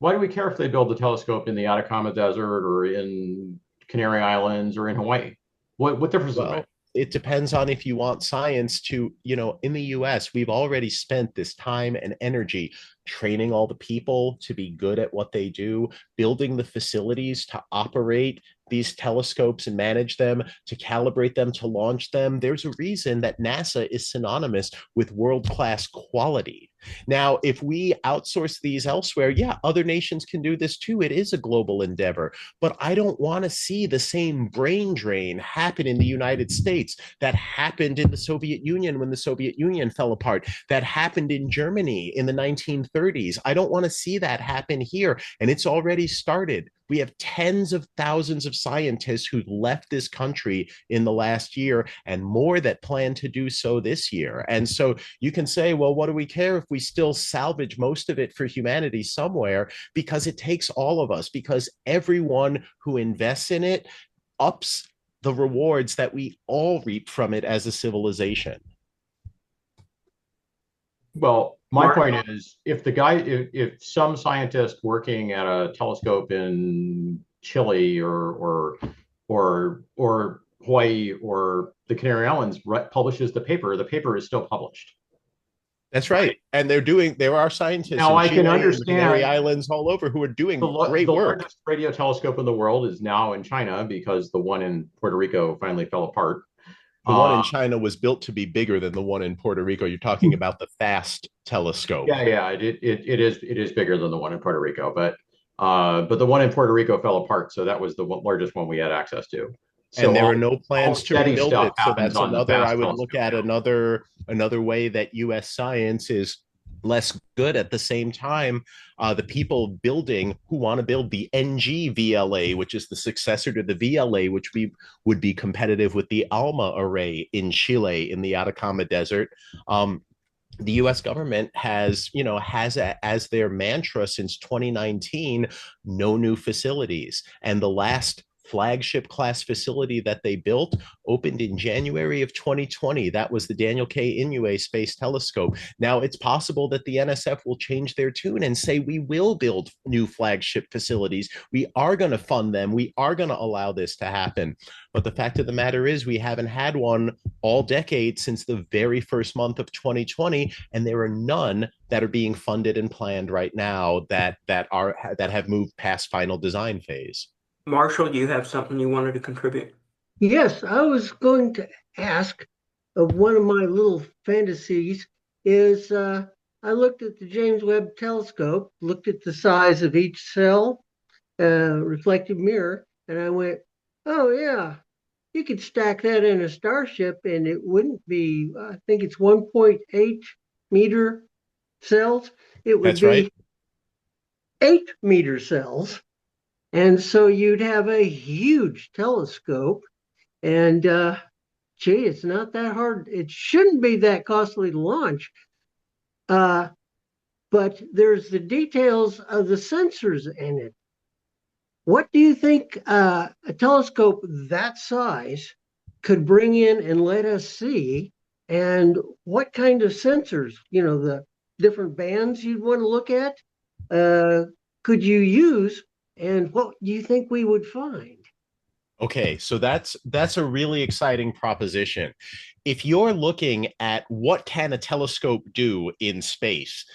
why do we care if they build the telescope in the Atacama Desert or in Canary Islands or in Hawaii? What difference does it make? It depends on if you want science to, in the US, we've already spent this time and energy training all the people to be good at what they do, building the facilities to operate these telescopes and manage them, to calibrate them, to launch them. There's a reason that NASA is synonymous with world-class quality. Now, if we outsource these elsewhere, yeah, other nations can do this too. It is a global endeavor, but I don't want to see the same brain drain happen in the United States that happened in the Soviet Union when the Soviet Union fell apart, that happened in Germany in the 1930s. I don't want to see that happen here, and it's already started. We have tens of thousands of scientists who left this country in the last year, and more that plan to do so this year. And so you can say, well, what do we care if we still salvage most of it for humanity somewhere? Because it takes all of us, because everyone who invests in it ups the rewards that we all reap from it as a civilization. Well, my point is, if some scientist working at a telescope in Chile or Hawaii or the Canary Islands publishes the paper is still published. That's right. And there are scientists now, in Chile, I can understand and the Canary Islands all over who are doing great work. The largest radio telescope in the world is now in China because the one in Puerto Rico finally fell apart. The one in China was built to be bigger than the one in Puerto Rico. You're talking about the FAST telescope. Yeah, it is bigger than the one in Puerto Rico, but the one in Puerto Rico fell apart, so that was the largest one we had access to. And So there all, are no all plans to steady rebuild stuff it. So happens that's on the another, I fast would look telescope at now. another way that US science is less good. At the same time, the people building who want to build the NG VLA, which is the successor to the VLA, which would be competitive with the ALMA array in Chile in the Atacama Desert. The US government as their mantra since 2019, no new facilities. And the last flagship class facility that they built opened in January of 2020. That was the Daniel K. Inouye Space Telescope. Now, it's possible that the NSF will change their tune and say, we will build new flagship facilities. We are going to fund them. We are going to allow this to happen. But the fact of the matter is, we haven't had one all decade since the very first month of 2020, and there are none that are being funded and planned right now that have moved past final design phase. Marshall, you have something you wanted to contribute? Yes, I was going to ask of one of my little fantasies is I looked at the James Webb Telescope, looked at the size of each cell, reflective mirror, and I went, oh yeah, you could stack that in a starship and it wouldn't be, I think it's 1.8 meter cells. It would That's right. be 8 meter cells. And so you'd have a huge telescope. And gee, it's not that hard. It shouldn't be that costly to launch. Uh, but there's the details of the sensors in it. What do you think a telescope that size could bring in and let us see? And what kind of sensors, the different bands you'd want to look at, uh, could you use? And what do you think we would find? Okay, so that's a really exciting proposition. If you're looking at what can a telescope do in space,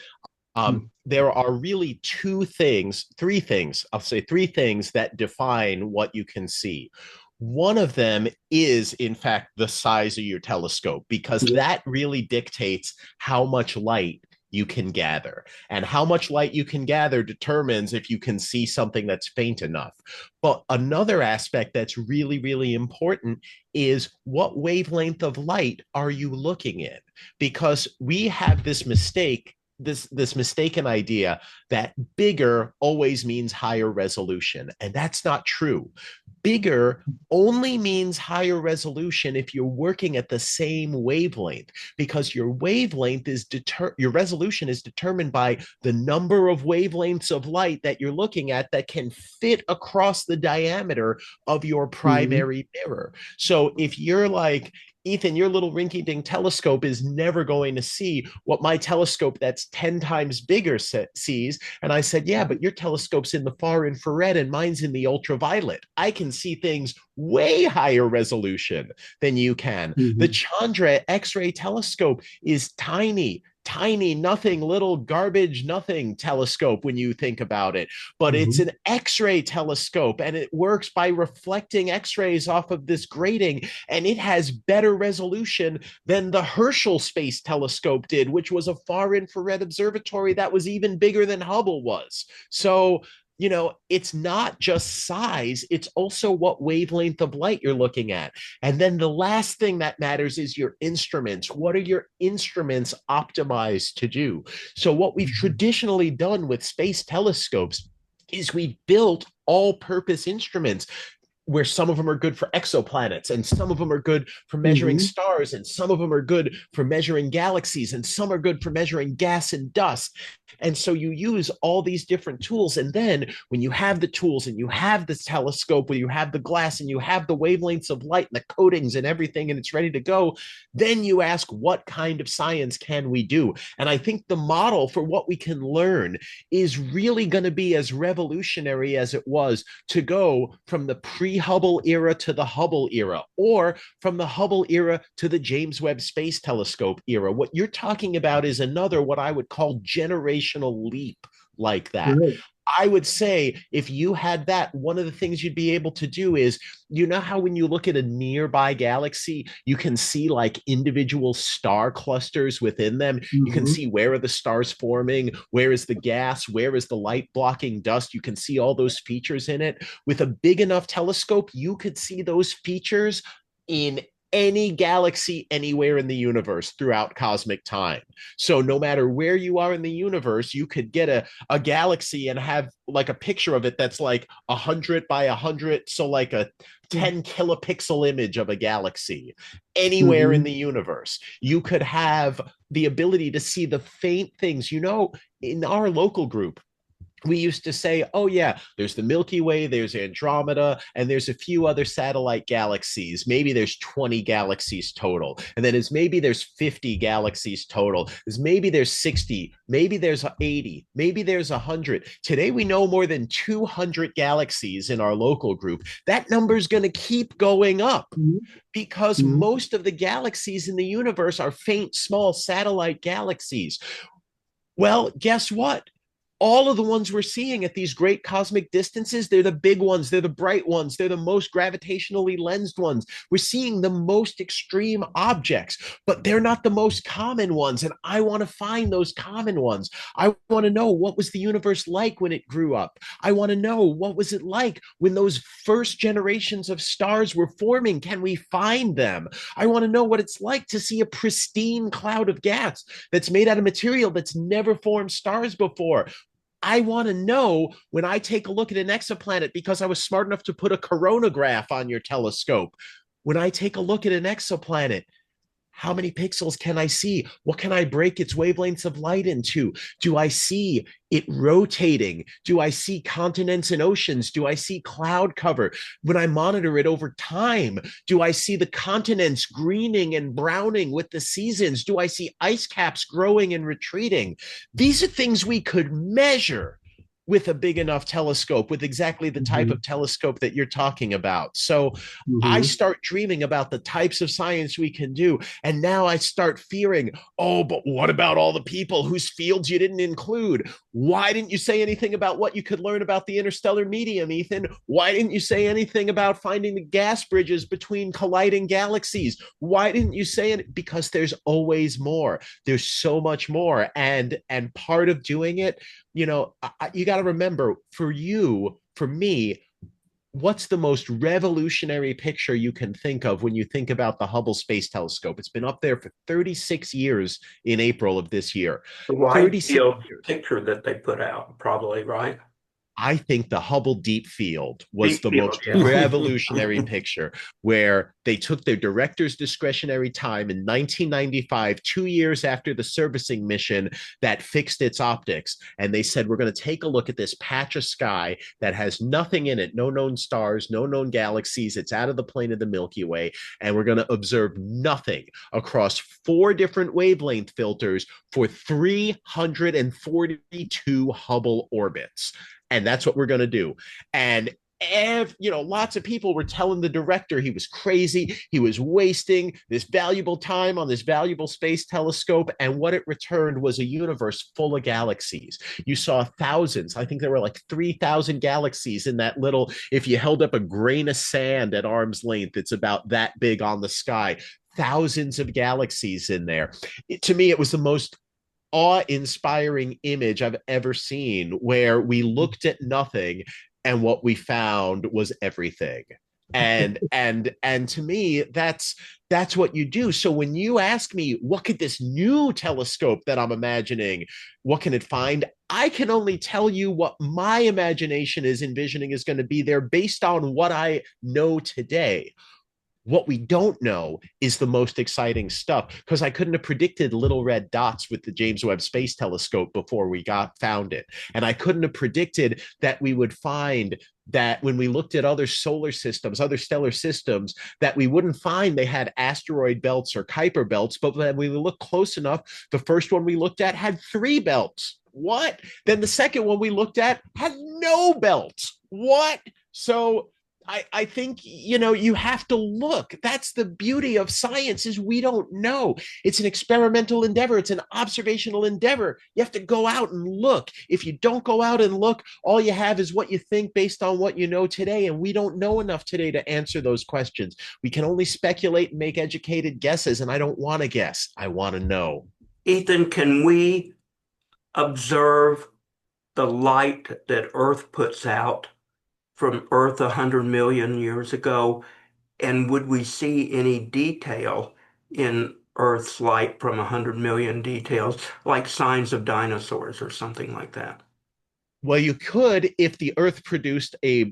there are really three things, I'll say three things that define what you can see. One of them is, in fact, the size of your telescope, because that really dictates how much light you can gather. And how much light you can gather determines if you can see something that's faint enough. But another aspect that's really, really important is what wavelength of light are you looking in? Because we have this mistaken idea that bigger always means higher resolution, and that's not true. Bigger only means higher resolution if you're working at the same wavelength, because your resolution is determined by the number of wavelengths of light that you're looking at that can fit across the diameter of your primary mirror. So if you're like, Ethan, your little rinky-dink telescope is never going to see what my telescope that's 10 times bigger sees. And I said, yeah, but your telescope's in the far infrared and mine's in the ultraviolet. I can see things way higher resolution than you can. The Chandra X-ray telescope is tiny, nothing, little garbage, nothing telescope when you think about it. But it's an X-ray telescope, and it works by reflecting X-rays off of this grating, and it has better resolution than the Herschel Space Telescope did, which was a far infrared observatory that was even bigger than Hubble was. So it's not just size, it's also what wavelength of light you're looking at. And then the last thing that matters is your instruments. What are your instruments optimized to do? So what we've traditionally done with space telescopes is we built all-purpose instruments where some of them are good for exoplanets, and some of them are good for measuring stars, and some of them are good for measuring galaxies, and some are good for measuring gas and dust. And so you use all these different tools. And then when you have the tools and you have the telescope, where you have the glass and you have the wavelengths of light and the coatings and everything, and it's ready to go, then you ask, what kind of science can we do? And I think the model for what we can learn is really going to be as revolutionary as it was to go from the pre-Hubble era to the Hubble era, or from the Hubble era to the James Webb Space Telescope era. What you're talking about is another, what I would call, generational leap like that. Right. I would say if you had that, one of the things you'd be able to do is, you know how when you look at a nearby galaxy, you can see like individual star clusters within them. You can Mm-hmm. see where are the stars forming, where is the gas, where is the light blocking dust. You can see all those features in it. With a big enough telescope, you could see those features in any galaxy anywhere in the universe throughout cosmic time. So no matter where you are in the universe, you could get a galaxy and have like a picture of it that's like 100 by 100, so like a 10 kilopixel image of a galaxy anywhere in Mm-hmm. the universe. You could have the ability to see the faint things. You know, in our local group, we used to say, oh, yeah, there's the Milky Way, there's Andromeda, and there's a few other satellite galaxies. Maybe there's 20 galaxies total. And then maybe there's 50 galaxies total. Maybe there's 60, maybe there's 80, maybe there's 100. Today, we know more than 200 galaxies in our local group. That number is going to keep going up because Mm-hmm. most of the galaxies in the universe are faint, small satellite galaxies. Well, guess what? All of the ones we're seeing at these great cosmic distances, they're the big ones, they're the bright ones, they're the most gravitationally lensed ones. We're seeing the most extreme objects, but they're not the most common ones. And I want to find those common ones. I want to know, what was the universe like when it grew up? I want to know, what was it like when those first generations of stars were forming? Can we find them? I want to know what it's like to see a pristine cloud of gas that's made out of material that's never formed stars before. I want to know when I take a look at an exoplanet, because I was smart enough to put a coronagraph on your telescope. When I take a look at an exoplanet, how many pixels can I see? What can I break its wavelengths of light into? Do I see it rotating? Do I see continents and oceans? Do I see cloud cover? When I monitor it over time, do I see the continents greening and browning with the seasons? Do I see ice caps growing and retreating? These are things we could measure with a big enough telescope, with exactly the type Mm-hmm. of telescope that you're talking about. So I Mm-hmm. start dreaming about the types of science we can do. And now I start fearing, oh, but what about all the people whose fields you didn't include? Why didn't you say anything about what you could learn about the interstellar medium, Ethan? Why didn't you say anything about finding the gas bridges between colliding galaxies? Why didn't you say it? Because there's always more. There's so much more. And part of doing it, you know, you got to remember, for you, for me, what's the most revolutionary picture you can think of when you think about the Hubble Space Telescope? It's been up there for 36 years in April of this year. The wide 36 field years. picture that they put out, probably, right? I think the Hubble Deep Field was Deep the field, most revolutionary yeah. picture, where they took their director's discretionary time in 1995, 2 years after the servicing mission that fixed its optics. And they said, we're going to take a look at this patch of sky that has nothing in it, no known stars, no known galaxies. It's out of the plane of the Milky Way. And we're going to observe nothing across 4 different wavelength filters for 342 Hubble orbits. And that's what we're going to do. And lots of people were telling the director he was crazy. He was wasting this valuable time on this valuable space telescope. And what it returned was a universe full of galaxies. You saw thousands. I think there were like 3,000 galaxies in that little, if you held up a grain of sand at arm's length, it's about that big on the sky. Thousands of galaxies in there. To me, it was the most awe-inspiring image I've ever seen, where we looked at nothing and what we found was everything. And to me, that's what you do. So when you ask me, what could this new telescope that I'm imagining, what can it find? I can only tell you what my imagination is envisioning is going to be there based on what I know today. What we don't know is the most exciting stuff, because I couldn't have predicted little red dots with the James Webb Space Telescope before we found it. And I couldn't have predicted that we would find that when we looked at other solar systems, other stellar systems, that we wouldn't find they had asteroid belts or Kuiper belts. But when we looked close enough, the first one we looked at had 3 belts. What? Then the second one we looked at had no belts. What? So I think, you have to look. That's the beauty of science is we don't know. It's an experimental endeavor. It's an observational endeavor. You have to go out and look. If you don't go out and look, all you have is what you think based on what you know today. And we don't know enough today to answer those questions. We can only speculate and make educated guesses. And I don't want to guess. I want to know. Ethan, can we observe the light that Earth puts out from Earth 100 million years ago? And would we see any detail in Earth's light from 100 million details, like signs of dinosaurs or something like that? Well, you could if the Earth produced a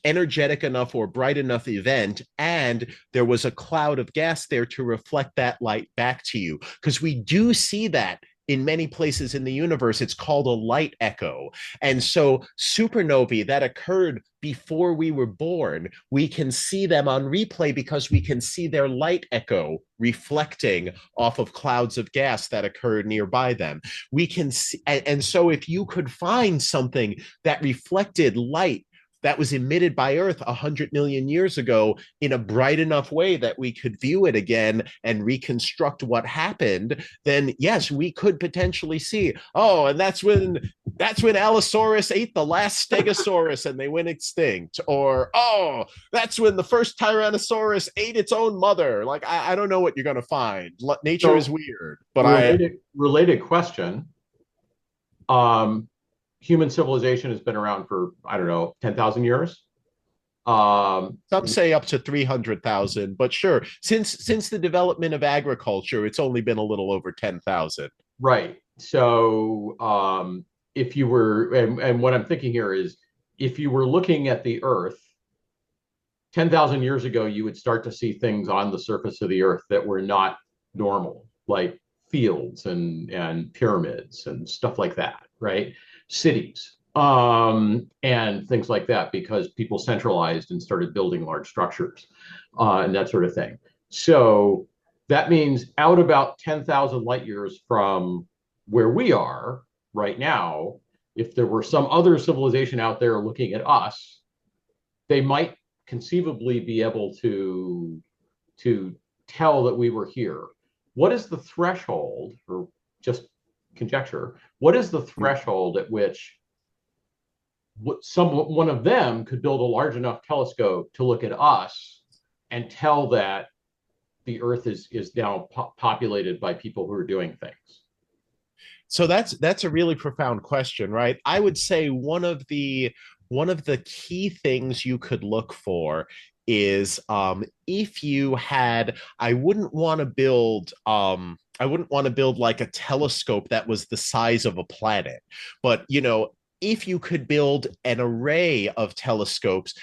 energetic enough or bright enough event and there was a cloud of gas there to reflect that light back to you, because we do see that in many places in the universe. It's called a light echo. And so supernovae that occurred before we were born, we can see them on replay because we can see their light echo reflecting off of clouds of gas that occurred nearby them. We can see, and so if you could find something that reflected light that was emitted by Earth 100 million years ago in a bright enough way that we could view it again and reconstruct what happened, then yes, we could potentially see, oh, and that's when Allosaurus ate the last Stegosaurus and they went extinct. Or, oh, that's when the first Tyrannosaurus ate its own mother. Like, I don't know what you're going to find. Nature is weird. But related question. Human civilization has been around for, I don't know, 10,000 years. Some say up to 300,000, but sure, since the development of agriculture, it's only been a little over 10,000. Right. So if you were, and what I'm thinking here is, if you were looking at the Earth 10,000 years ago, you would start to see things on the surface of the Earth that were not normal, like fields and pyramids and stuff like that, right? Cities and things like that, because people centralized and started building large structures and that sort of thing. So that means out about 10,000 light years from where we are right now, if there were some other civilization out there looking at us, they might conceivably be able to tell that we were here. What is the threshold, or just conjecture, what is the threshold at which one of them could build a large enough telescope to look at us and tell that the Earth is now populated by people who are doing things? So that's a really profound question, right? I would say one of the key things you could look for is if you had, I wouldn't want to build like a telescope that was the size of a planet, but if you could build an array of telescopes,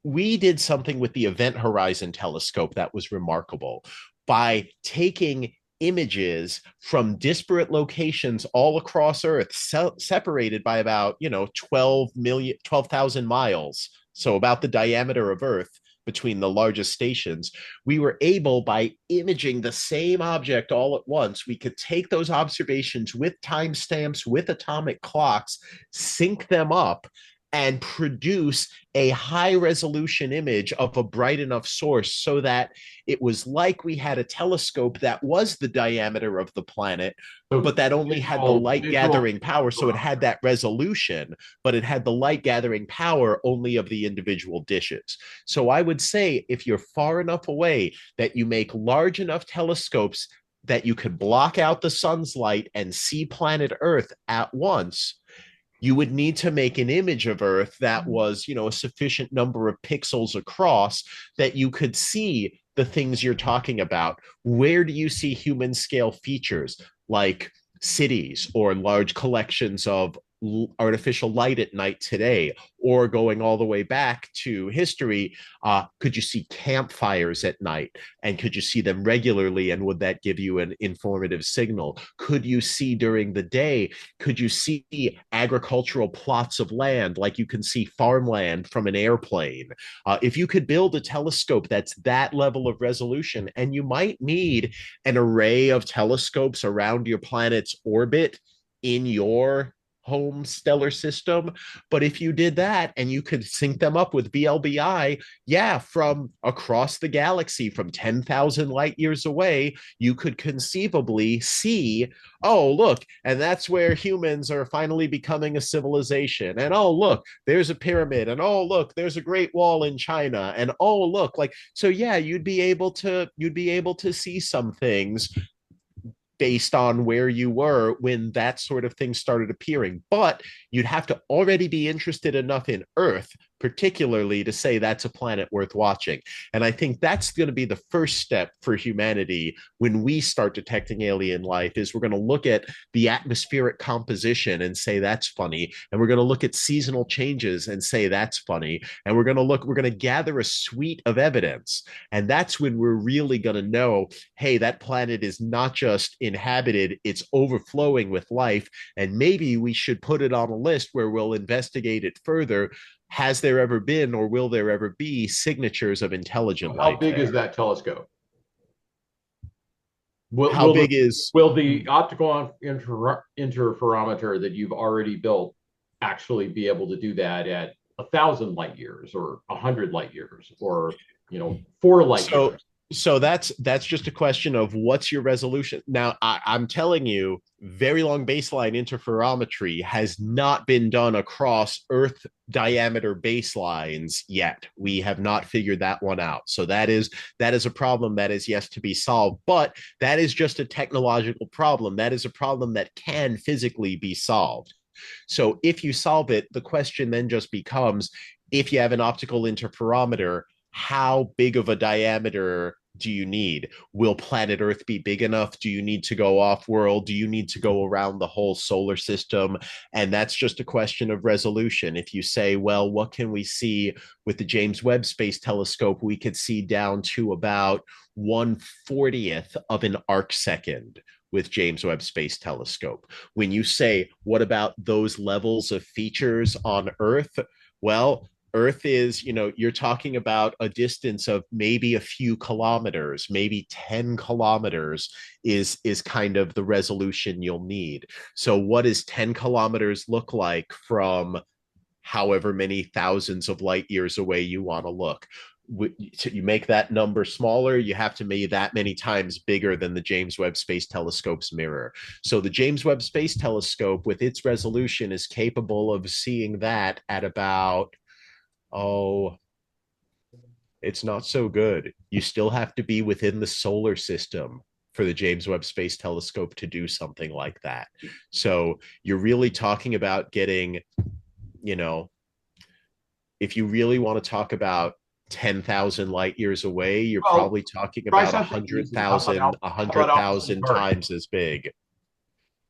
we did something with the Event Horizon telescope that was remarkable by taking images from disparate locations all across Earth, separated by about 12,000 miles, so about the diameter of Earth between the largest stations. We were able, by imaging the same object all at once, we could take those observations with timestamps, with atomic clocks, sync them up, and produce a high resolution image of a bright enough source so that it was like we had a telescope that was the diameter of the planet, but that only had the light gathering power. So it had that resolution, but it had the light gathering power only of the individual dishes. So I would say if you're far enough away that you make large enough telescopes that you could block out the sun's light and see planet Earth at once, you would need to make an image of Earth that was, a sufficient number of pixels across that you could see the things you're talking about. Where do you see human scale features like cities or large collections of artificial light at night today? Or going all the way back to history, could you see campfires at night? And could you see them regularly? And would that give you an informative signal? Could you see during the day? Could you see agricultural plots of land like you can see farmland from an airplane? If you could build a telescope that's that level of resolution, and you might need an array of telescopes around your planet's orbit in your home stellar system. But if you did that and you could sync them up with VLBI, yeah, from across the galaxy, from 10,000 light years away, you could conceivably see, oh, look, and that's where humans are finally becoming a civilization. And oh, look, there's a pyramid. And oh, look, there's a Great Wall in China. And oh, look, like, so yeah, you'd be able to see some things based on where you were when that sort of thing started appearing. But you'd have to already be interested enough in Earth, particularly, to say that's a planet worth watching. And I think that's going to be the first step for humanity when we start detecting alien life, is we're going to look at the atmospheric composition and say that's funny. And we're going to look at seasonal changes and say that's funny. And we're going to gather a suite of evidence. And that's when we're really going to know, hey, that planet is not just inhabited, it's overflowing with life. And maybe we should put it on a list where we'll investigate it further. Has there ever been, or will there ever be, signatures of intelligent life? How big is that telescope? How big is will the optical interferometer that you've already built actually be able to do that at 1,000 light years, or 100 light years, or 4 light years? So that's just a question of what's your resolution. Now, I'm telling you, very long baseline interferometry has not been done across Earth diameter baselines yet. We have not figured that one out. So that is a problem that is yet to be solved. But that is just a technological problem. That is a problem that can physically be solved. So if you solve it, the question then just becomes, if you have an optical interferometer, how big of a diameter do you need? Will planet Earth be big enough? Do you need to go off world? Do you need to go around the whole solar system? And that's just a question of resolution. If you say, well, what can we see with the James Webb Space Telescope? We could see down to about 1/40th of an arc second with James Webb Space Telescope. When you say, what about those levels of features on Earth? Well, Earth is, you're talking about a distance of maybe a few kilometers, maybe 10 kilometers is kind of the resolution you'll need. So what does 10 kilometers look like from however many thousands of light years away you want to look? You make that number smaller, you have to be that many times bigger than the James Webb Space Telescope's mirror. So the James Webb Space Telescope, with its resolution, is capable of seeing that at about, it's not so good. You still have to be within the solar system for the James Webb Space Telescope to do something like that. So you're really talking about getting, if you really want to talk about 10,000 light years away, you're probably talking about 100,000 times as big.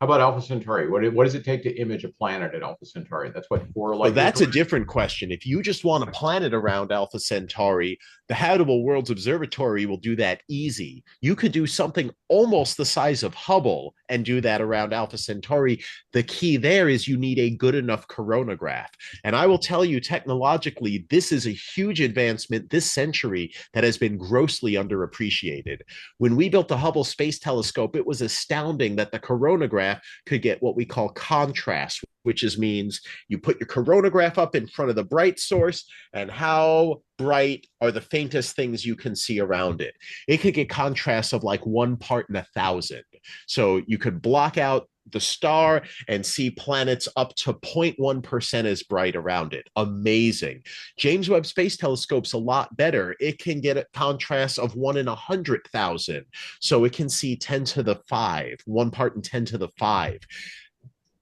How about Alpha Centauri? What does it take to image a planet at Alpha Centauri? That's what, 4 light years? That's a different question. If you just want a planet around Alpha Centauri, the Habitable Worlds Observatory will do that easy. You could do something almost the size of Hubble and do that around Alpha Centauri. The key there is you need a good enough coronagraph. And I will tell you, technologically, this is a huge advancement this century that has been grossly underappreciated. When we built the Hubble Space Telescope, it was astounding that the coronagraph could get what we call contrast, which means you put your coronagraph up in front of the bright source, and how bright are the faintest things you can see around it. It could get contrast of like 1 part in 1,000. So you could block out the star and see planets up to 0.1% as bright around it. Amazing. James Webb Space Telescope's a lot better. It can get a contrast of 1 in 100,000. So it can see 10 to the 5, 1 part in 10 to the 5.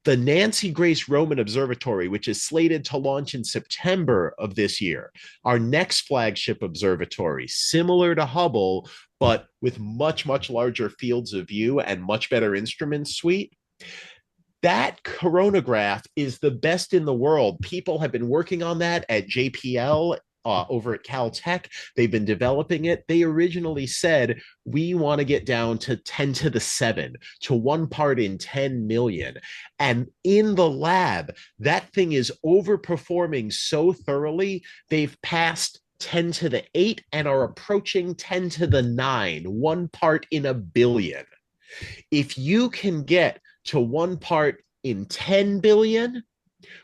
The Nancy Grace Roman Observatory, which is slated to launch in September of this year, our next flagship observatory, similar to Hubble, but with much, much larger fields of view and much better instrument suite. That coronagraph is the best in the world. People have been working on that at JPL over at Caltech. They've been developing it. They originally said, we want to get down to 10 to the 7, to 1 part in 10 million. And in the lab, that thing is overperforming so thoroughly, they've passed 10 to the 8 and are approaching 10 to the 9, 1 part in a billion. If you can get to 1 part in 10 billion,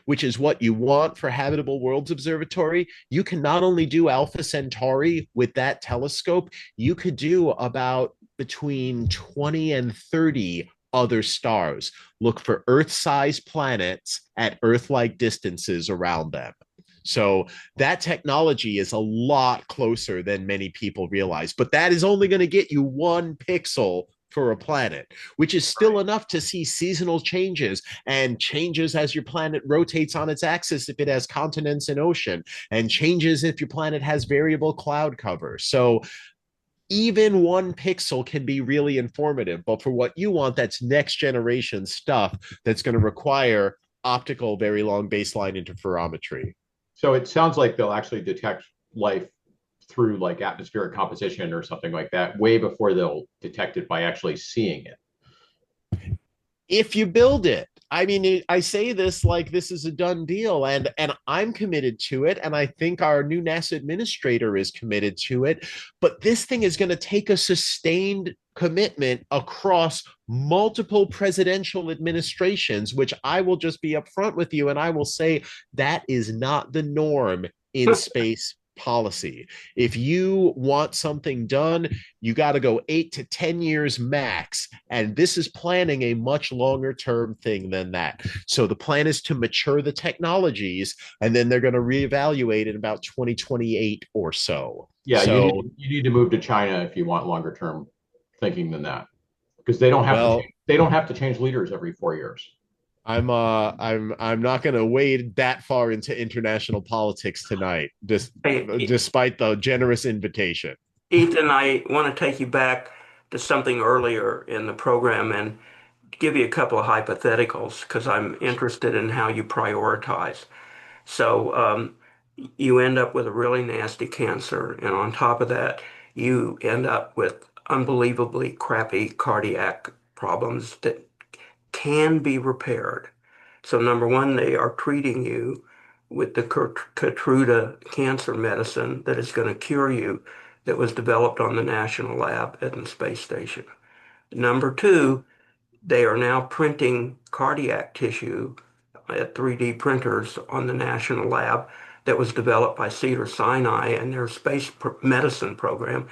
which is what you want for Habitable Worlds Observatory, you can not only do Alpha Centauri with that telescope, you could do about between 20 and 30 other stars. Look for Earth-sized planets at Earth-like distances around them. So that technology is a lot closer than many people realize, but that is only going to get you 1 pixel for a planet, which is still enough to see seasonal changes and changes as your planet rotates on its axis if it has continents and ocean, and changes if your planet has variable cloud cover. So even 1 pixel can be really informative, but for what you want, that's next generation stuff that's going to require optical very long baseline interferometry. So it sounds like they'll actually detect life through like atmospheric composition or something like that way before they'll detect it by actually seeing it. If you build it. I mean, I say this like this is a done deal, and I'm committed to it, and I think our new NASA administrator is committed to it. But this thing is going to take a sustained commitment across multiple presidential administrations, which I will just be upfront with you, and I will say that is not the norm in space policy. If you want something done, you got to go 8 to 10 years max. And this is planning a much longer term thing than that. So the plan is to mature the technologies, and then they're going to reevaluate in about 2028 or so. Yeah, So you need to move to China if you want longer term thinking than that, because well, they don't have to change leaders every 4 years. I'm not going to wade that far into international politics tonight, Hey, despite the generous invitation. Ethan, I want to take you back to something earlier in the program and give you a couple of hypotheticals because I'm interested in how you prioritize. So, you end up with a really nasty cancer, and on top of that, you end up with unbelievably crappy cardiac problems that can be repaired. So, number one, they are treating you with the Keytruda cancer medicine that is going to cure you, that was developed on the National Lab at the space station. Number two, they are now printing cardiac tissue at 3D printers on the National Lab that was developed by Cedars-Sinai and their space medicine program.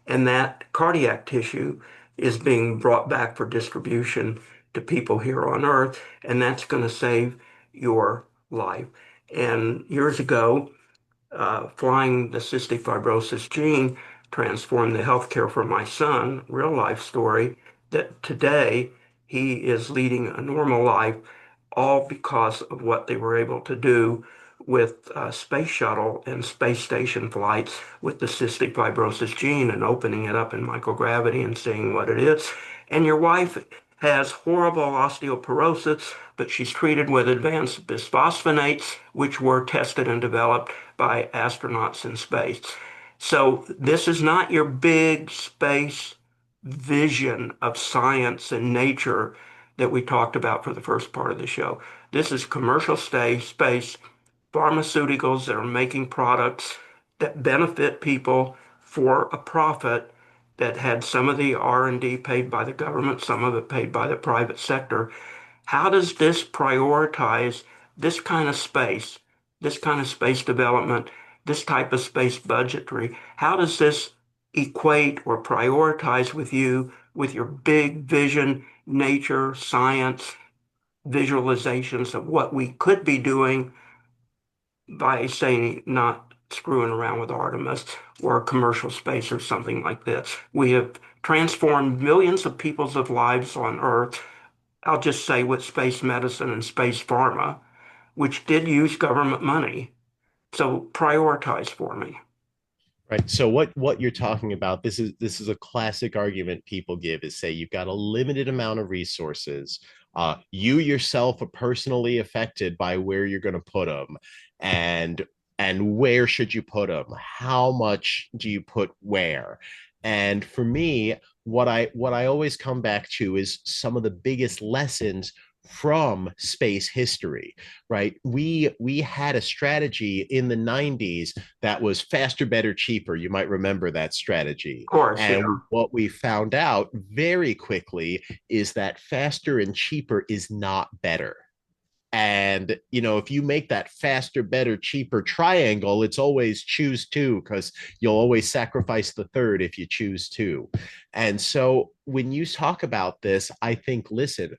And that cardiac tissue is being brought back for distribution to people here on Earth, and that's going to save your life. And years ago, flying the cystic fibrosis gene transformed the healthcare for my son, real life story, that today he is leading a normal life, all because of what they were able to do with space shuttle and space station flights with the cystic fibrosis gene and opening it up in microgravity and seeing what it is. And your wife has horrible osteoporosis, but she's treated with advanced bisphosphonates, which were tested and developed by astronauts in space. So this is not your big space vision of science and nature that we talked about for the first part of the show. This is commercial space pharmaceuticals that are making products that benefit people for a profit, that had some of the R&D paid by the government, some of it paid by the private sector. How does this prioritize this kind of space, this kind of space development, this type of space budgetary? How does this equate or prioritize with you, with your big vision, nature, science, visualizations of what we could be doing by saying not screwing around with Artemis or commercial space or something like this? We have transformed millions of people's lives on Earth. I'll just say with space medicine and space pharma, which did use government money. So prioritize for me. Right. So what you're talking about, this is a classic argument people give, is say you've got a limited amount of resources. You yourself are personally affected by where you're going to put them, and where should you put them? How much do you put where? And for me, what I always come back to is some of the biggest lessons from space history, right? We had a strategy in the 90s that was faster, better, cheaper. You might remember that strategy. Of course, yeah. And what we found out very quickly is that faster and cheaper is not better. And, you know, if you make that faster, better, cheaper triangle, it's always choose two, because you'll always sacrifice the third if you choose two. And so when you talk about this, I think, listen,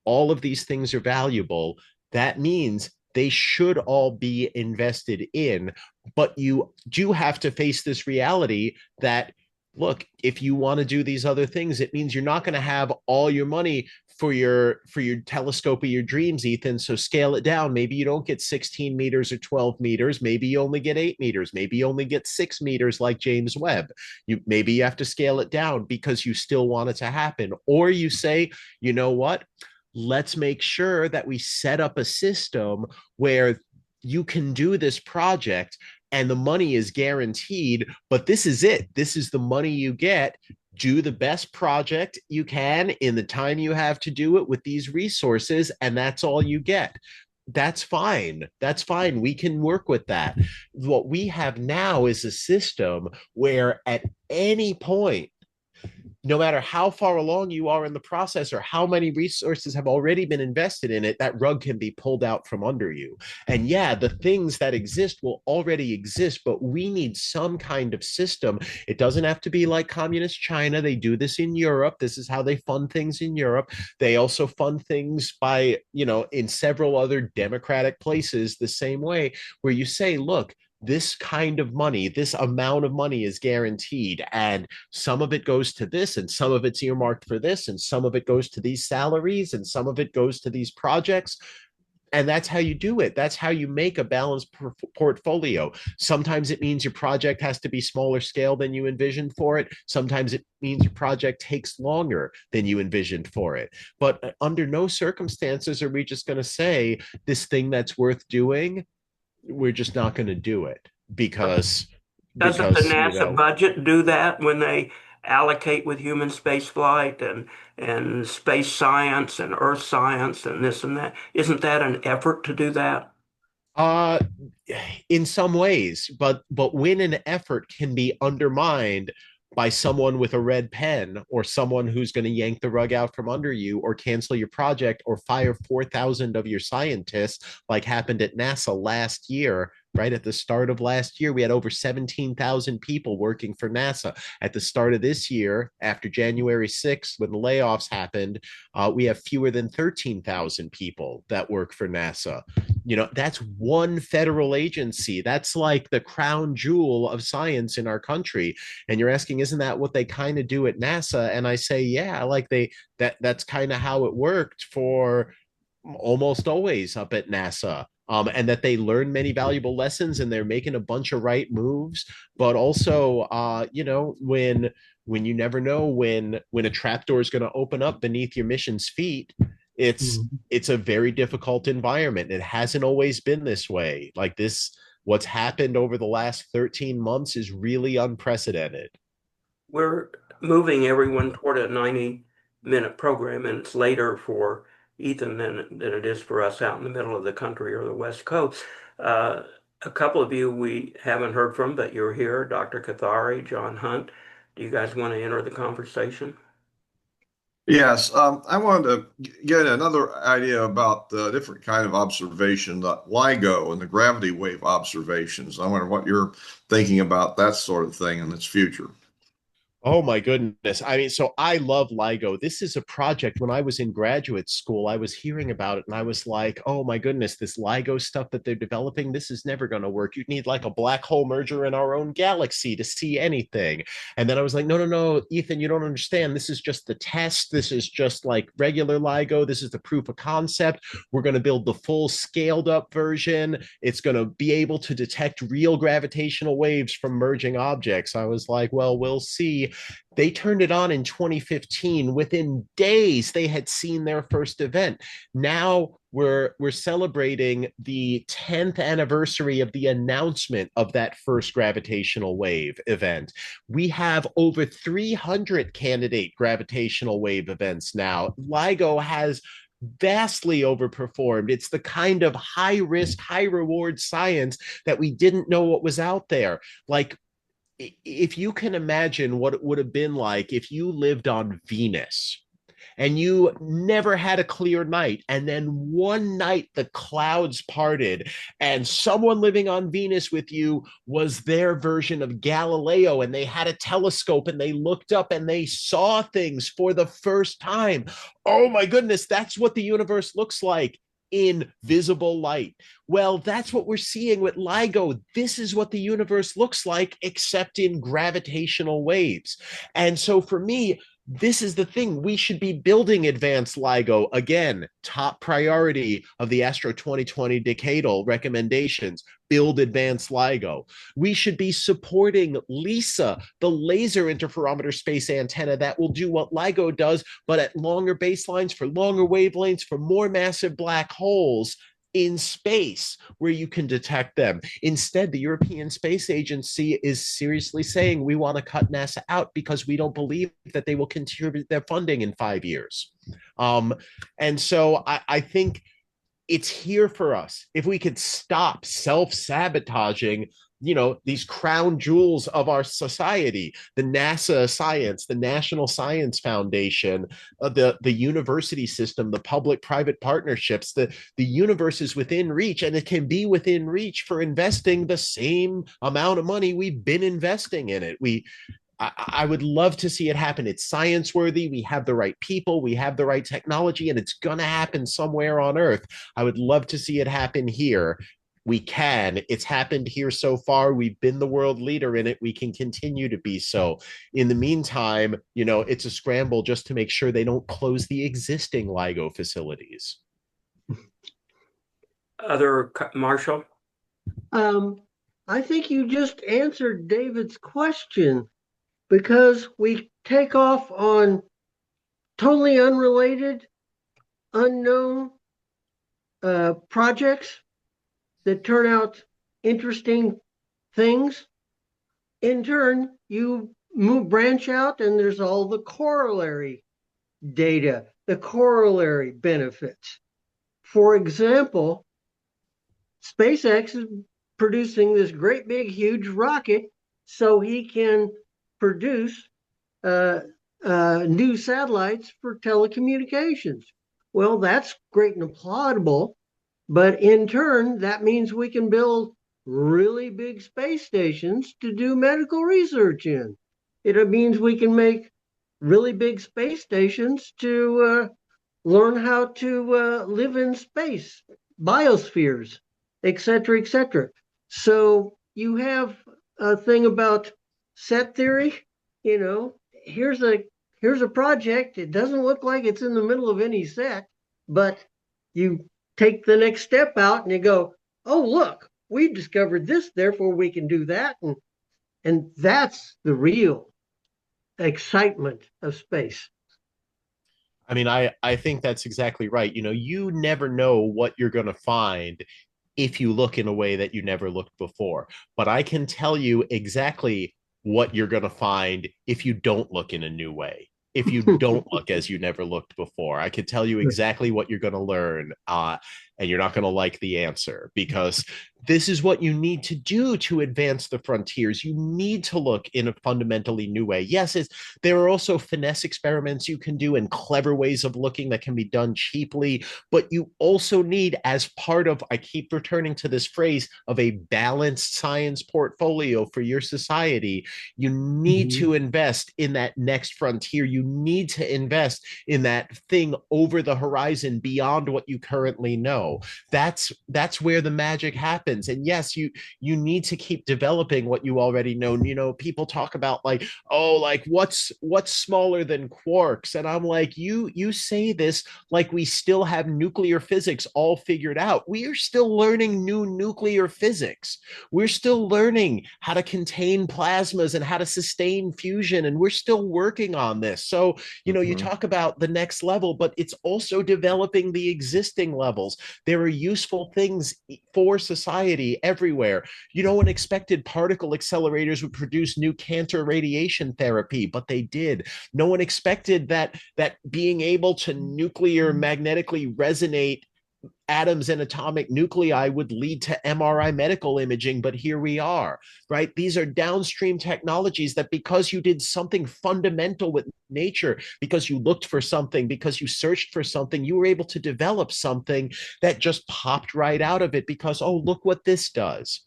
all of these things are valuable. That means they should all be invested in, but you do have to face this reality that, look, if you want to do these other things, it means you're not going to have all your money for your telescope of your dreams, Ethan. So scale it down. Maybe you don't get 16 meters or 12 meters. Maybe you only get 8 meters. Maybe you only get 6 meters like James Webb. Maybe you have to scale it down because you still want it to happen. Or you say, you know what? Let's make sure that we set up a system where you can do this project and the money is guaranteed, but this is it. This is the money you get. Do the best project you can in the time you have to do it with these resources, and that's all you get. That's fine. That's fine. We can work with that. What we have now is a system where at any point, no matter how far along you are in the process or how many resources have already been invested in it, that rug can be pulled out from under you. And yeah, the things that exist will already exist, but we need some kind of system. It doesn't have to be like communist China. They do this in Europe. This is how they fund things in Europe. They also fund things by, you know, in several other democratic places the same way, where you say, look, this kind of money, this amount of money is guaranteed. And some of it goes to this, and some of it's earmarked for this, and some of it goes to these salaries, and some of it goes to these projects. And that's how you do it. That's how you make a balanced portfolio. Sometimes it means your project has to be smaller scale than you envisioned for it. Sometimes it means your project takes longer than you envisioned for it. But under no circumstances are we just going to say this thing that's worth doing, we're just not going to do it because Doesn't the you NASA know. budget do that when they allocate with human space flight and space science and earth science and this and that? Isn't that an effort to do that? uh in some ways, but when an effort can be undermined by someone with a red pen, or someone who's going to yank the rug out from under you, or cancel your project, or fire 4,000 of your scientists, like happened at NASA last year. Right at the start of last year, we had over 17,000 people working for NASA. At the start of this year, after January 6th, when the layoffs happened, we have fewer than 13,000 people that work for NASA. You know, that's one federal agency. That's like the crown jewel of science in our country. And you're asking, isn't that what they kind of do at NASA? And I say, yeah, like that's kind of how it worked for almost always up at NASA. And that they learn many valuable lessons, and they're making a bunch of right moves. But also, you know, when you never know when a trapdoor is going to open up beneath your mission's feet, it's a very difficult environment. It hasn't always been this way. Like this, what's happened over the last 13 months is really unprecedented. We're moving everyone toward a 90-minute program, and it's later for Ethan than it is for us out in the middle of the country or the West Coast. Uh, a couple of you we haven't heard from, but you're here, Dr. Cathari, John Hunt. Do you guys want to enter the conversation? Yes, I wanted to get another idea about the different kind of observation, the LIGO and the gravity wave observations. I wonder what you're thinking about that sort of thing in its future. Oh my goodness. I mean, so I love LIGO. This is a project when I was in graduate school, I was hearing about it and I was like, oh my goodness, this LIGO stuff that they're developing, this is never going to work. You'd need like a black hole merger in our own galaxy to see anything. And then I was like, no, no, no, Ethan, you don't understand. This is just the test. This is just like regular LIGO. This is the proof of concept. We're going to build the full scaled up version. It's going to be able to detect real gravitational waves from merging objects. I was like, well, we'll see. They turned it on in 2015. Within days, they had seen their first event. Now we're celebrating the 10th anniversary of the announcement of that first gravitational wave event. We have over 300 candidate gravitational wave events now. LIGO has vastly overperformed. It's the kind of high risk, high reward science that we didn't know what was out there. Like, if you can imagine what it would have been like if you lived on Venus and you never had a clear night, and then one night the clouds parted and someone living on Venus with you was their version of Galileo, and they had a telescope and they looked up and they saw things for the first time. Oh my goodness, that's what the universe looks like in visible light. Well, that's what we're seeing with LIGO. This is what the universe looks like, except in gravitational waves. And so for me, this is the thing. We should be building advanced LIGO. Again, top priority of the Astro 2020 decadal recommendations: build advanced LIGO. We should be supporting LISA, the laser interferometer space antenna that will do what LIGO does, but at longer baselines, for longer wavelengths, for more massive black holes in space where you can detect them. Instead, the European Space Agency is seriously saying we want to cut NASA out because we don't believe that they will contribute their funding in 5 years. And so I think it's here for us. If we could stop self-sabotaging, these crown jewels of our society, the NASA science, the National Science Foundation, the university system, the public-private partnerships, the universe is within reach, and it can be within reach for investing the same amount of money we've been investing in it. I would love to see it happen. It's science worthy. We have the right people. We have the right technology, and it's going to happen somewhere on Earth. I would love to see it happen here. We can. It's happened here so far. We've been the world leader in it. We can continue to be so. In the meantime, it's a scramble just to make sure they don't close the existing LIGO facilities. Marshall? I think you just answered David's question, because we take off on totally unrelated, unknown projects that turn out interesting things. In turn, you branch out, and there's all the corollary data, the corollary benefits. For example, SpaceX is producing this great big huge rocket so he can produce new satellites for telecommunications. Well, that's great and applaudable, but in turn, that means we can build really big space stations to do medical research in. It means we can make really big space stations to learn how to live in space, biospheres, et cetera, et cetera. So you have a thing about set theory. Here's a project. It doesn't look like it's in the middle of any set, but you take the next step out and you go, oh, look, we discovered this, therefore we can do that. And that's the real excitement of space. I mean, I think that's exactly right. You never know what you're going to find if you look in a way that you never looked before. But I can tell you exactly what you're going to find if you don't look in a new way. If you don't look as you never looked before, I can tell you exactly what you're going to learn, and you're not going to like the answer, because this is what you need to do to advance the frontiers. You need to look in a fundamentally new way. Yes, there are also finesse experiments you can do and clever ways of looking that can be done cheaply, but you also need, as part of, I keep returning to this phrase, of a balanced science portfolio for your society, you need to invest in that next frontier. You need to invest in that thing over the horizon beyond what you currently know. That's where the magic happens. And yes, you need to keep developing what you already know. People talk about what's smaller than quarks, and I'm like, you say this like we still have nuclear physics all figured out. We are still learning new nuclear physics. We're still learning how to contain plasmas and how to sustain fusion, and we're still working on this. So you talk about the next level, but it's also developing the existing levels. There are useful things for society everywhere. No one expected particle accelerators would produce new cancer radiation therapy, but they did. No one expected that being able to nuclear magnetically resonate atoms and atomic nuclei would lead to MRI medical imaging, but here we are, right? These are downstream technologies that because you did something fundamental with nature, because you looked for something, because you searched for something, you were able to develop something that just popped right out of it because, oh, look what this does.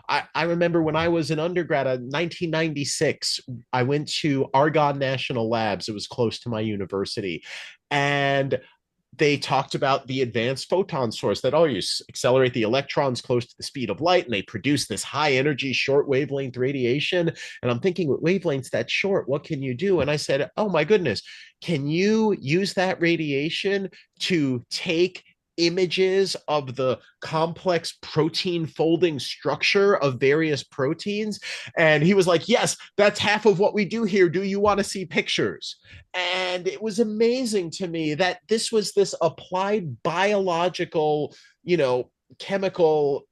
I remember when I was an undergrad in 1996, I went to Argonne National Labs. It was close to my university. And they talked about the advanced photon source that, oh, you accelerate the electrons close to the speed of light and they produce this high energy short wavelength radiation. And I'm thinking, with wavelengths that short, what can you do? And I said, oh my goodness, can you use that radiation to take images of the complex protein folding structure of various proteins? And he was like, yes, that's half of what we do here. Do you want to see pictures? And it was amazing to me that this was this applied biological, chemical,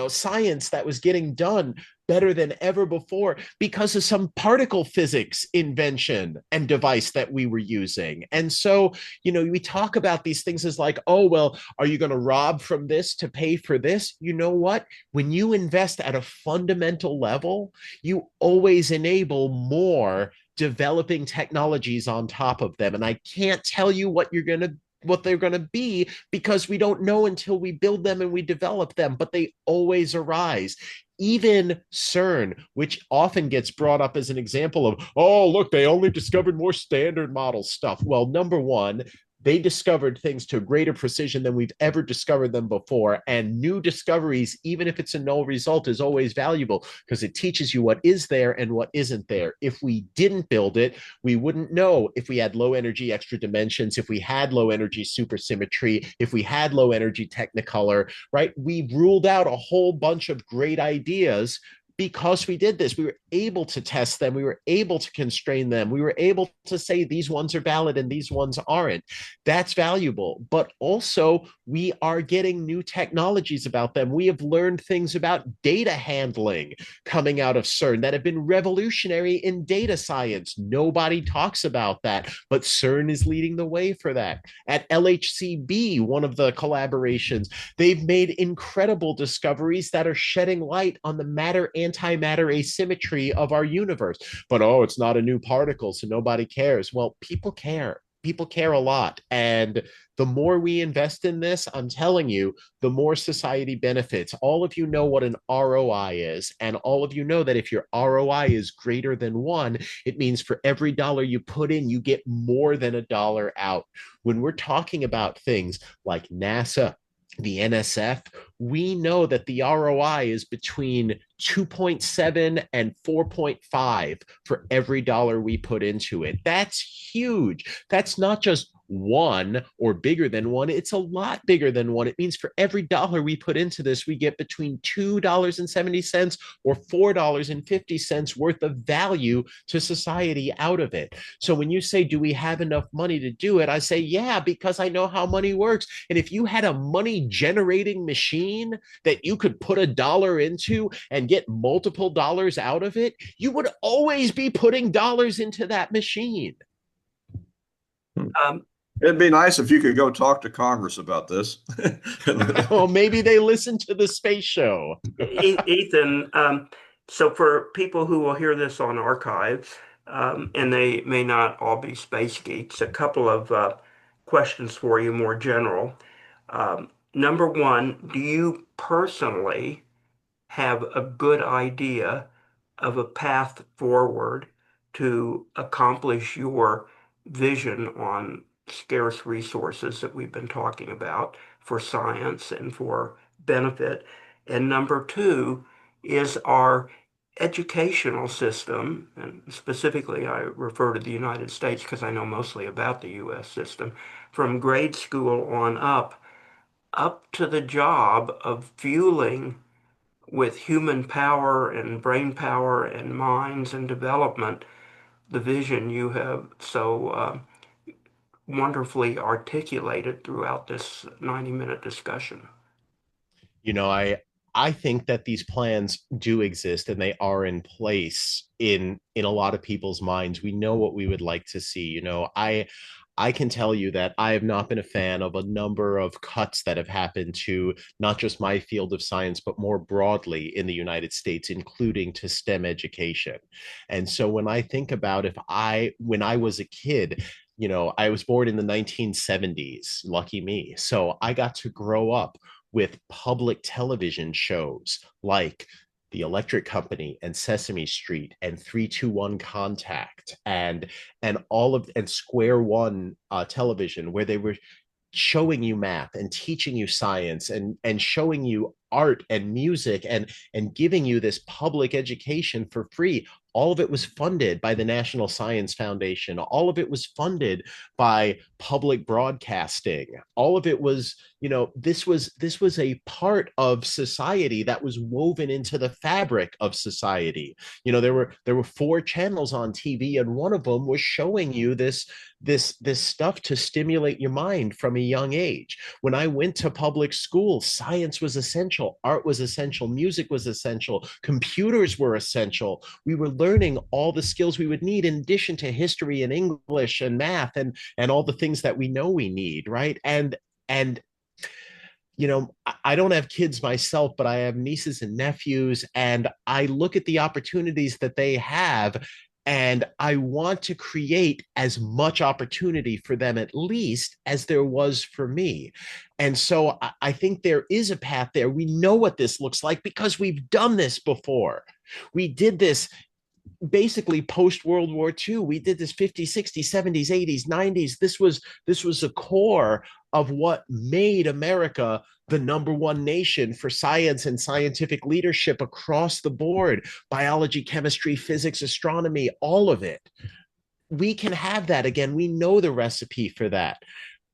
science that was getting done better than ever before because of some particle physics invention and device that we were using. And so, we talk about these things as like, oh, well, are you going to rob from this to pay for this? You know what? When you invest at a fundamental level, you always enable more developing technologies on top of them. And I can't tell you what they're going to be because we don't know until we build them and we develop them, but they always arise. Even CERN, which often gets brought up as an example of, oh, look, they only discovered more standard model stuff. Well, number one, they discovered things to greater precision than we've ever discovered them before. And new discoveries, even if it's a null result, is always valuable because it teaches you what is there and what isn't there. If we didn't build it, we wouldn't know if we had low energy extra dimensions, if we had low energy supersymmetry, if we had low energy technicolor, right? We ruled out a whole bunch of great ideas because we did this. We were able to test them. We were able to constrain them. We were able to say these ones are valid and these ones aren't. That's valuable. But also, we are getting new technologies about them. We have learned things about data handling coming out of CERN that have been revolutionary in data science. Nobody talks about that, but CERN is leading the way for that. At LHCb, one of the collaborations, they've made incredible discoveries that are shedding light on the matter antimatter asymmetry of our universe. But oh, it's not a new particle, so nobody cares. Well, people care. People care a lot. And the more we invest in this, I'm telling you, the more society benefits. All of you know what an ROI is. And all of you know that if your ROI is greater than one, it means for every dollar you put in, you get more than a dollar out. When we're talking about things like NASA, the NSF, we know that the ROI is between 2.7 and 4.5 for every dollar we put into it. That's huge. That's not just one or bigger than one. It's a lot bigger than one. It means for every dollar we put into this, we get between $2.70 or $4.50 worth of value to society out of it. So when you say, do we have enough money to do it? I say, yeah, because I know how money works. And if you had a money generating machine that you could put a dollar into and get multiple dollars out of it, you would always be putting dollars into that machine. Um, It'd be nice if you could go talk to Congress about this. Well, maybe they listen to the space show. Ethan, so for people who will hear this on archives, and they may not all be space geeks, a couple of questions for you more general. Number one, do you personally have a good idea of a path forward to accomplish your vision on scarce resources that we've been talking about for science and for benefit? And number two is our educational system, and specifically I refer to the United States because I know mostly about the US system, from grade school on up to the job of fueling with human power and brain power and minds and development the vision you have so wonderfully articulated throughout this 90-minute discussion. You know, I think that these plans do exist and they are in place in a lot of people's minds. We know what we would like to see. You know, I can tell you that I have not been a fan of a number of cuts that have happened to not just my field of science, but more broadly in the United States, including to STEM education. And so when I think about when I was a kid, you know, I was born in the 1970s, lucky me. So I got to grow up with public television shows like The Electric Company and Sesame Street and 321 Contact and all of and Square One television, where they were showing you math and teaching you science and showing you art and music and giving you this public education for free. All of it was funded by the National Science Foundation. All of it was funded by public broadcasting. All of it was, you know, this was a part of society that was woven into the fabric of society. You know, there were four channels on TV, and one of them was showing you this stuff to stimulate your mind from a young age. When I went to public school, science was essential, art was essential, music was essential, computers were essential. We were learning all the skills we would need in addition to history and English and math and all the things that we know we need, right? And you know, I don't have kids myself, but I have nieces and nephews, and I look at the opportunities that they have, and I want to create as much opportunity for them, at least, as there was for me. And so I think there is a path there. We know what this looks like because we've done this before. We did this basically post World War II. We did this 50s, 60s, 70s, 80s, 90s. This was a core of what made America the number one nation for science and scientific leadership across the board: biology, chemistry, physics, astronomy, all of it. We can have that again. We know the recipe for that.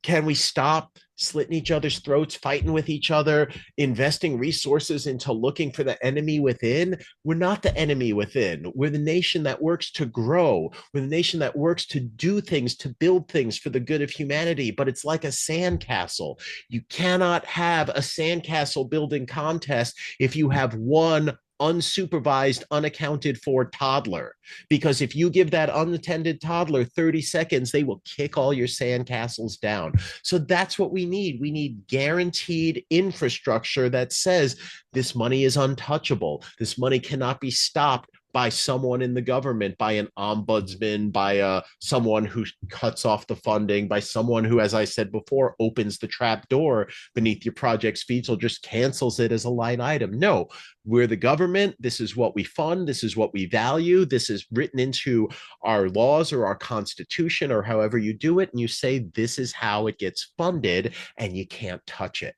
Can we stop slitting each other's throats, fighting with each other, investing resources into looking for the enemy within? We're not the enemy within. We're the nation that works to grow. We're the nation that works to do things, to build things for the good of humanity. But it's like a sandcastle. You cannot have a sandcastle building contest if you have one unsupervised, unaccounted for toddler. Because if you give that unattended toddler 30 seconds, they will kick all your sandcastles down. So that's what we need. We need guaranteed infrastructure that says this money is untouchable. This money cannot be stopped by someone in the government, by an ombudsman, by someone who cuts off the funding, by someone who, as I said before, opens the trap door beneath your project's feet or just cancels it as a line item. No, we're the government. This is what we fund. This is what we value. This is written into our laws or our constitution or however you do it. And you say, this is how it gets funded, and you can't touch it.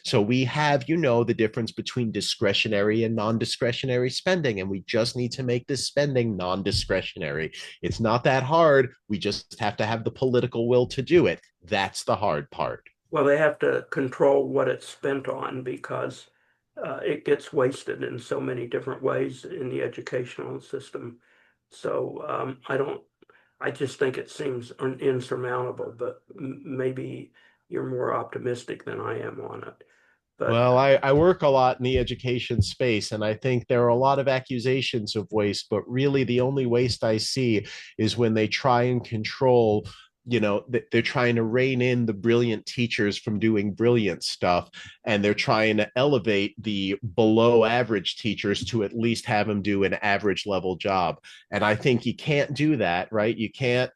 So we have, you know, the difference between discretionary and non-discretionary spending, and we just need to make this spending non-discretionary. It's not that hard. We just have to have the political will to do it. That's the hard part. Well, they have to control what it's spent on because it gets wasted in so many different ways in the educational system. So I just think it seems insurmountable, but maybe you're more optimistic than I am on it. But Well, I work a lot in the education space, and I think there are a lot of accusations of waste, but really the only waste I see is when they try and control, you know, they're trying to rein in the brilliant teachers from doing brilliant stuff, and they're trying to elevate the below average teachers to at least have them do an average level job. And I think you can't do that, right? You can't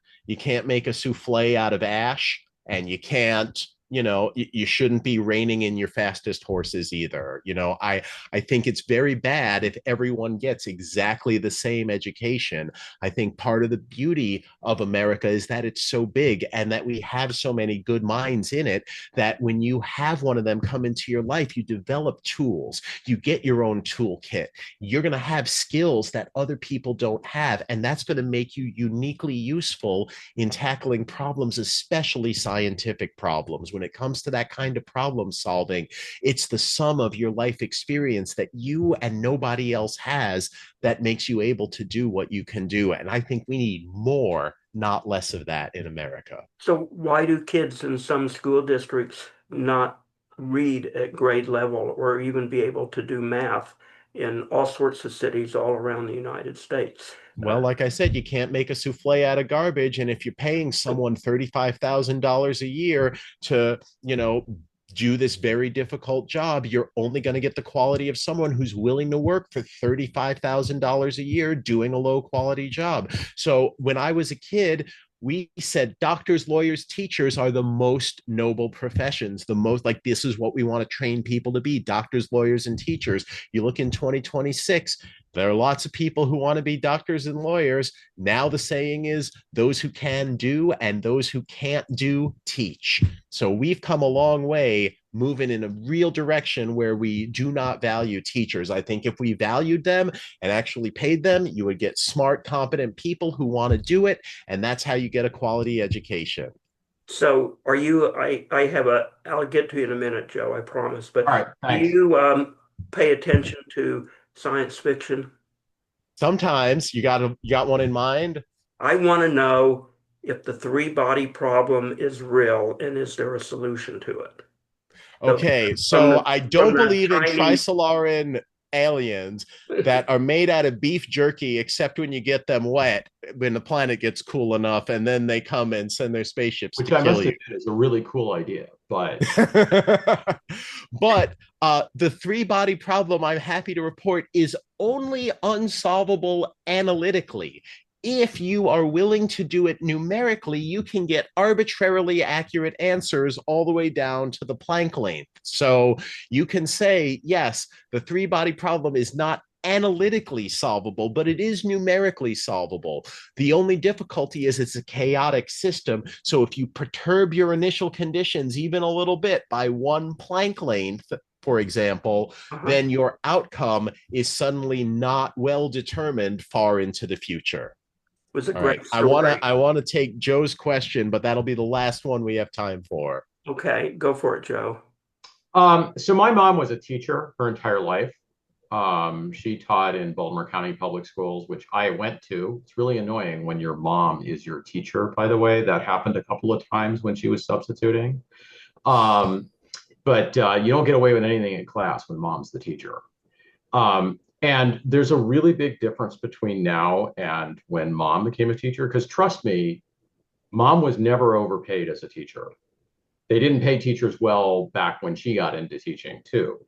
make a souffle out of ash, and you can't, you know, you shouldn't be reining in your fastest horses either. You know, I think it's very bad if everyone gets exactly the same education. I think part of the beauty of America is that it's so big and that we have so many good minds in it, that when you have one of them come into your life, you develop tools, you get your own toolkit, you're going to have skills that other people don't have, and that's going to make you uniquely useful in tackling problems, especially scientific problems. when it comes to that kind of problem solving, it's the sum of your life experience that you and nobody else has that makes you able to do what you can do. And I think we need more, not less of that in America. So why do kids in some school districts not read at grade level or even be able to do math in all sorts of cities all around the United States? Well, like I said, you can't make a souffle out of garbage. And if you're paying someone $35,000 a year to, do this very difficult job, you're only going to get the quality of someone who's willing to work for $35,000 a year doing a low quality job. So when I was a kid, we said doctors, lawyers, teachers are the most noble professions, the most like this is what we want to train people to be: doctors, lawyers, and teachers. You look in 2026, there are lots of people who want to be doctors and lawyers. Now the saying is those who can do and those who can't do, teach. So we've come a long way moving in a real direction where we do not value teachers. I think if we valued them and actually paid them, you would get smart, competent people who want to do it. And that's how you get a quality education. So I'll get to you in a minute, Joe, I promise. But All right, do thanks. you pay attention to science fiction? Sometimes you got one in mind. I want to know if the three-body problem is real and is there a solution to it? So Okay, from so the I from don't the believe in Chinese, trisolaran aliens that are made out of beef jerky, except when you get them wet, when the planet gets cool enough, and then they come and send their spaceships Which to I kill must you. admit is a really cool idea, but But the three body problem, I'm happy to report, is only unsolvable analytically. If you are willing to do it numerically, you can get arbitrarily accurate answers all the way down to the Planck length. So you can say, yes, the three body problem is not analytically solvable, but it is numerically solvable. The only difficulty is it's a chaotic system. So if you perturb your initial conditions even a little bit by one Planck length, for example, uh-huh, then your outcome is suddenly not well determined far into the future. was a All right. great I want story. to I want to take Joe's question, but that'll be the last one we have time for. Okay, go for it, Joe. so my mom was a teacher her entire life. She taught in Baltimore County Public Schools, which I went to. It's really annoying when your mom is your teacher, by the way. That happened a couple of times when she was substituting. Um, but you don't get away with anything in class when mom's the teacher. And there's a really big difference between now and when mom became a teacher, because trust me, mom was never overpaid as a teacher. They didn't pay teachers well back when she got into teaching, too.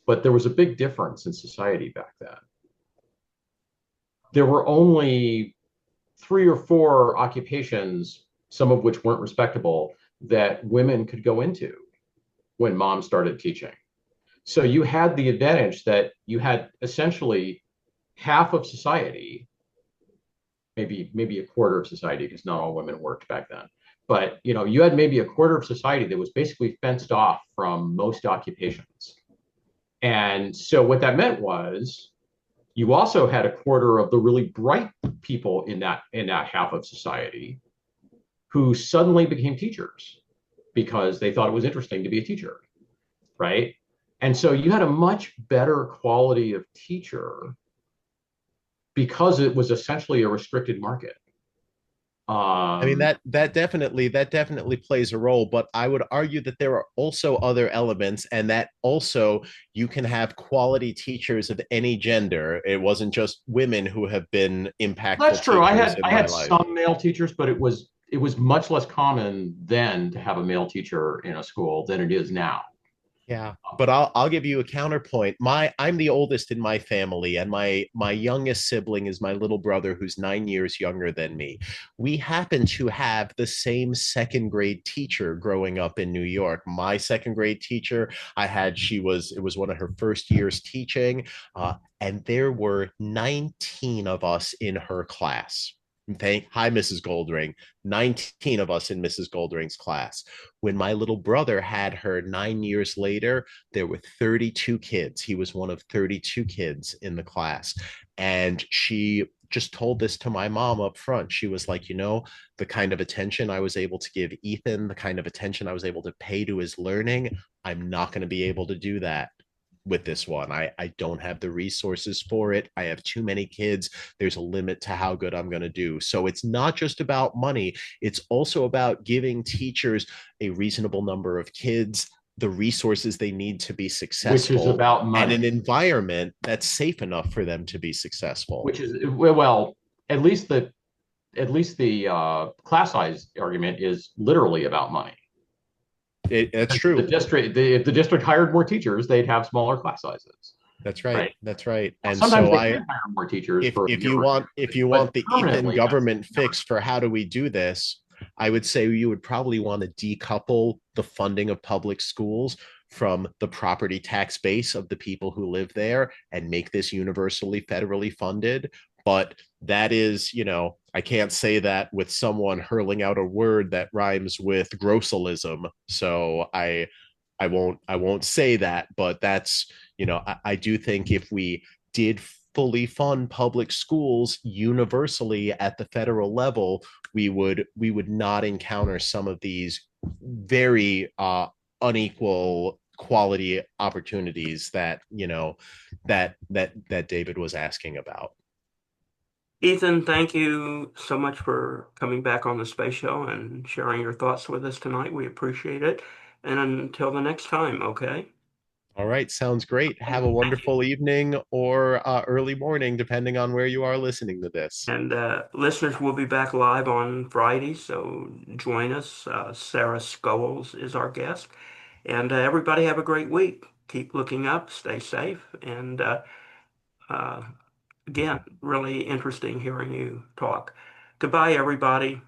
But there was a big difference in society back then. There were only 3 or 4 occupations, some of which weren't respectable, that women could go into when mom started teaching. So you had the advantage that you had essentially half of society, maybe a quarter of society, because not all women worked back then. But you had maybe a quarter of society that was basically fenced off from most occupations. And so what that meant was you also had a quarter of the really bright people in that half of society who suddenly became teachers because they thought it was interesting to be a teacher, right? And so you had a much better quality of teacher because it was essentially a restricted market. I mean that definitely plays a role, but I would argue that there are also other elements, and that also you can have quality teachers of any gender. It wasn't just women who have been That's impactful true. I teachers had in I my had life. some male teachers, but it was much less common then to have a male teacher in a school than it is now. Yeah, but I'll give you a counterpoint. I'm the oldest in my family, and my youngest sibling is my little brother, who's 9 years younger than me. We happen to have the same second grade teacher growing up in New York. My second grade teacher, it was one of her first years teaching, and there were 19 of us in her class. Hi, Mrs. Goldring. 19 of us in Mrs. Goldring's class. When my little brother had her 9 years later, there were 32 kids. He was one of 32 kids in the class. And she just told this to my mom up front. She was like, the kind of attention I was able to give Ethan, the kind of attention I was able to pay to his learning, I'm not going to be able to do that with this one. I don't have the resources for it. I have too many kids. There's a limit to how good I'm going to do. So it's not just about money. It's also about giving teachers a reasonable number of kids the resources they need to be which is successful about and an money, environment that's safe enough for them to be successful. which is, well, at least the class size argument is literally about money. That's The true. district, if the district hired more teachers, they'd have smaller class sizes. That's right. Right. That's right. Now, And sometimes so they can hire more teachers for a if year you or want but the Ethan permanently, that's government never. fix for how do we do this, I would say you would probably want to decouple the funding of public schools from the property tax base of the people who live there and make this universally federally funded. But that is, I can't say that with someone hurling out a word that rhymes with grossalism. So I won't say that, but that's, I do think if we did fully fund public schools universally at the federal level, we would not encounter some of these very unequal quality opportunities that that David was asking about. Ethan, thank you so much for coming back on the Space Show and sharing your thoughts with us tonight. We appreciate it. And until the next time, okay? All right, sounds great. Have a Thank you. wonderful evening or early morning, depending on where you are listening to this. And listeners, will be back live on Friday, so join us. Sarah Scholes is our guest. And everybody have a great week. Keep looking up, stay safe, and uh, again, really interesting hearing you talk. Goodbye, everybody.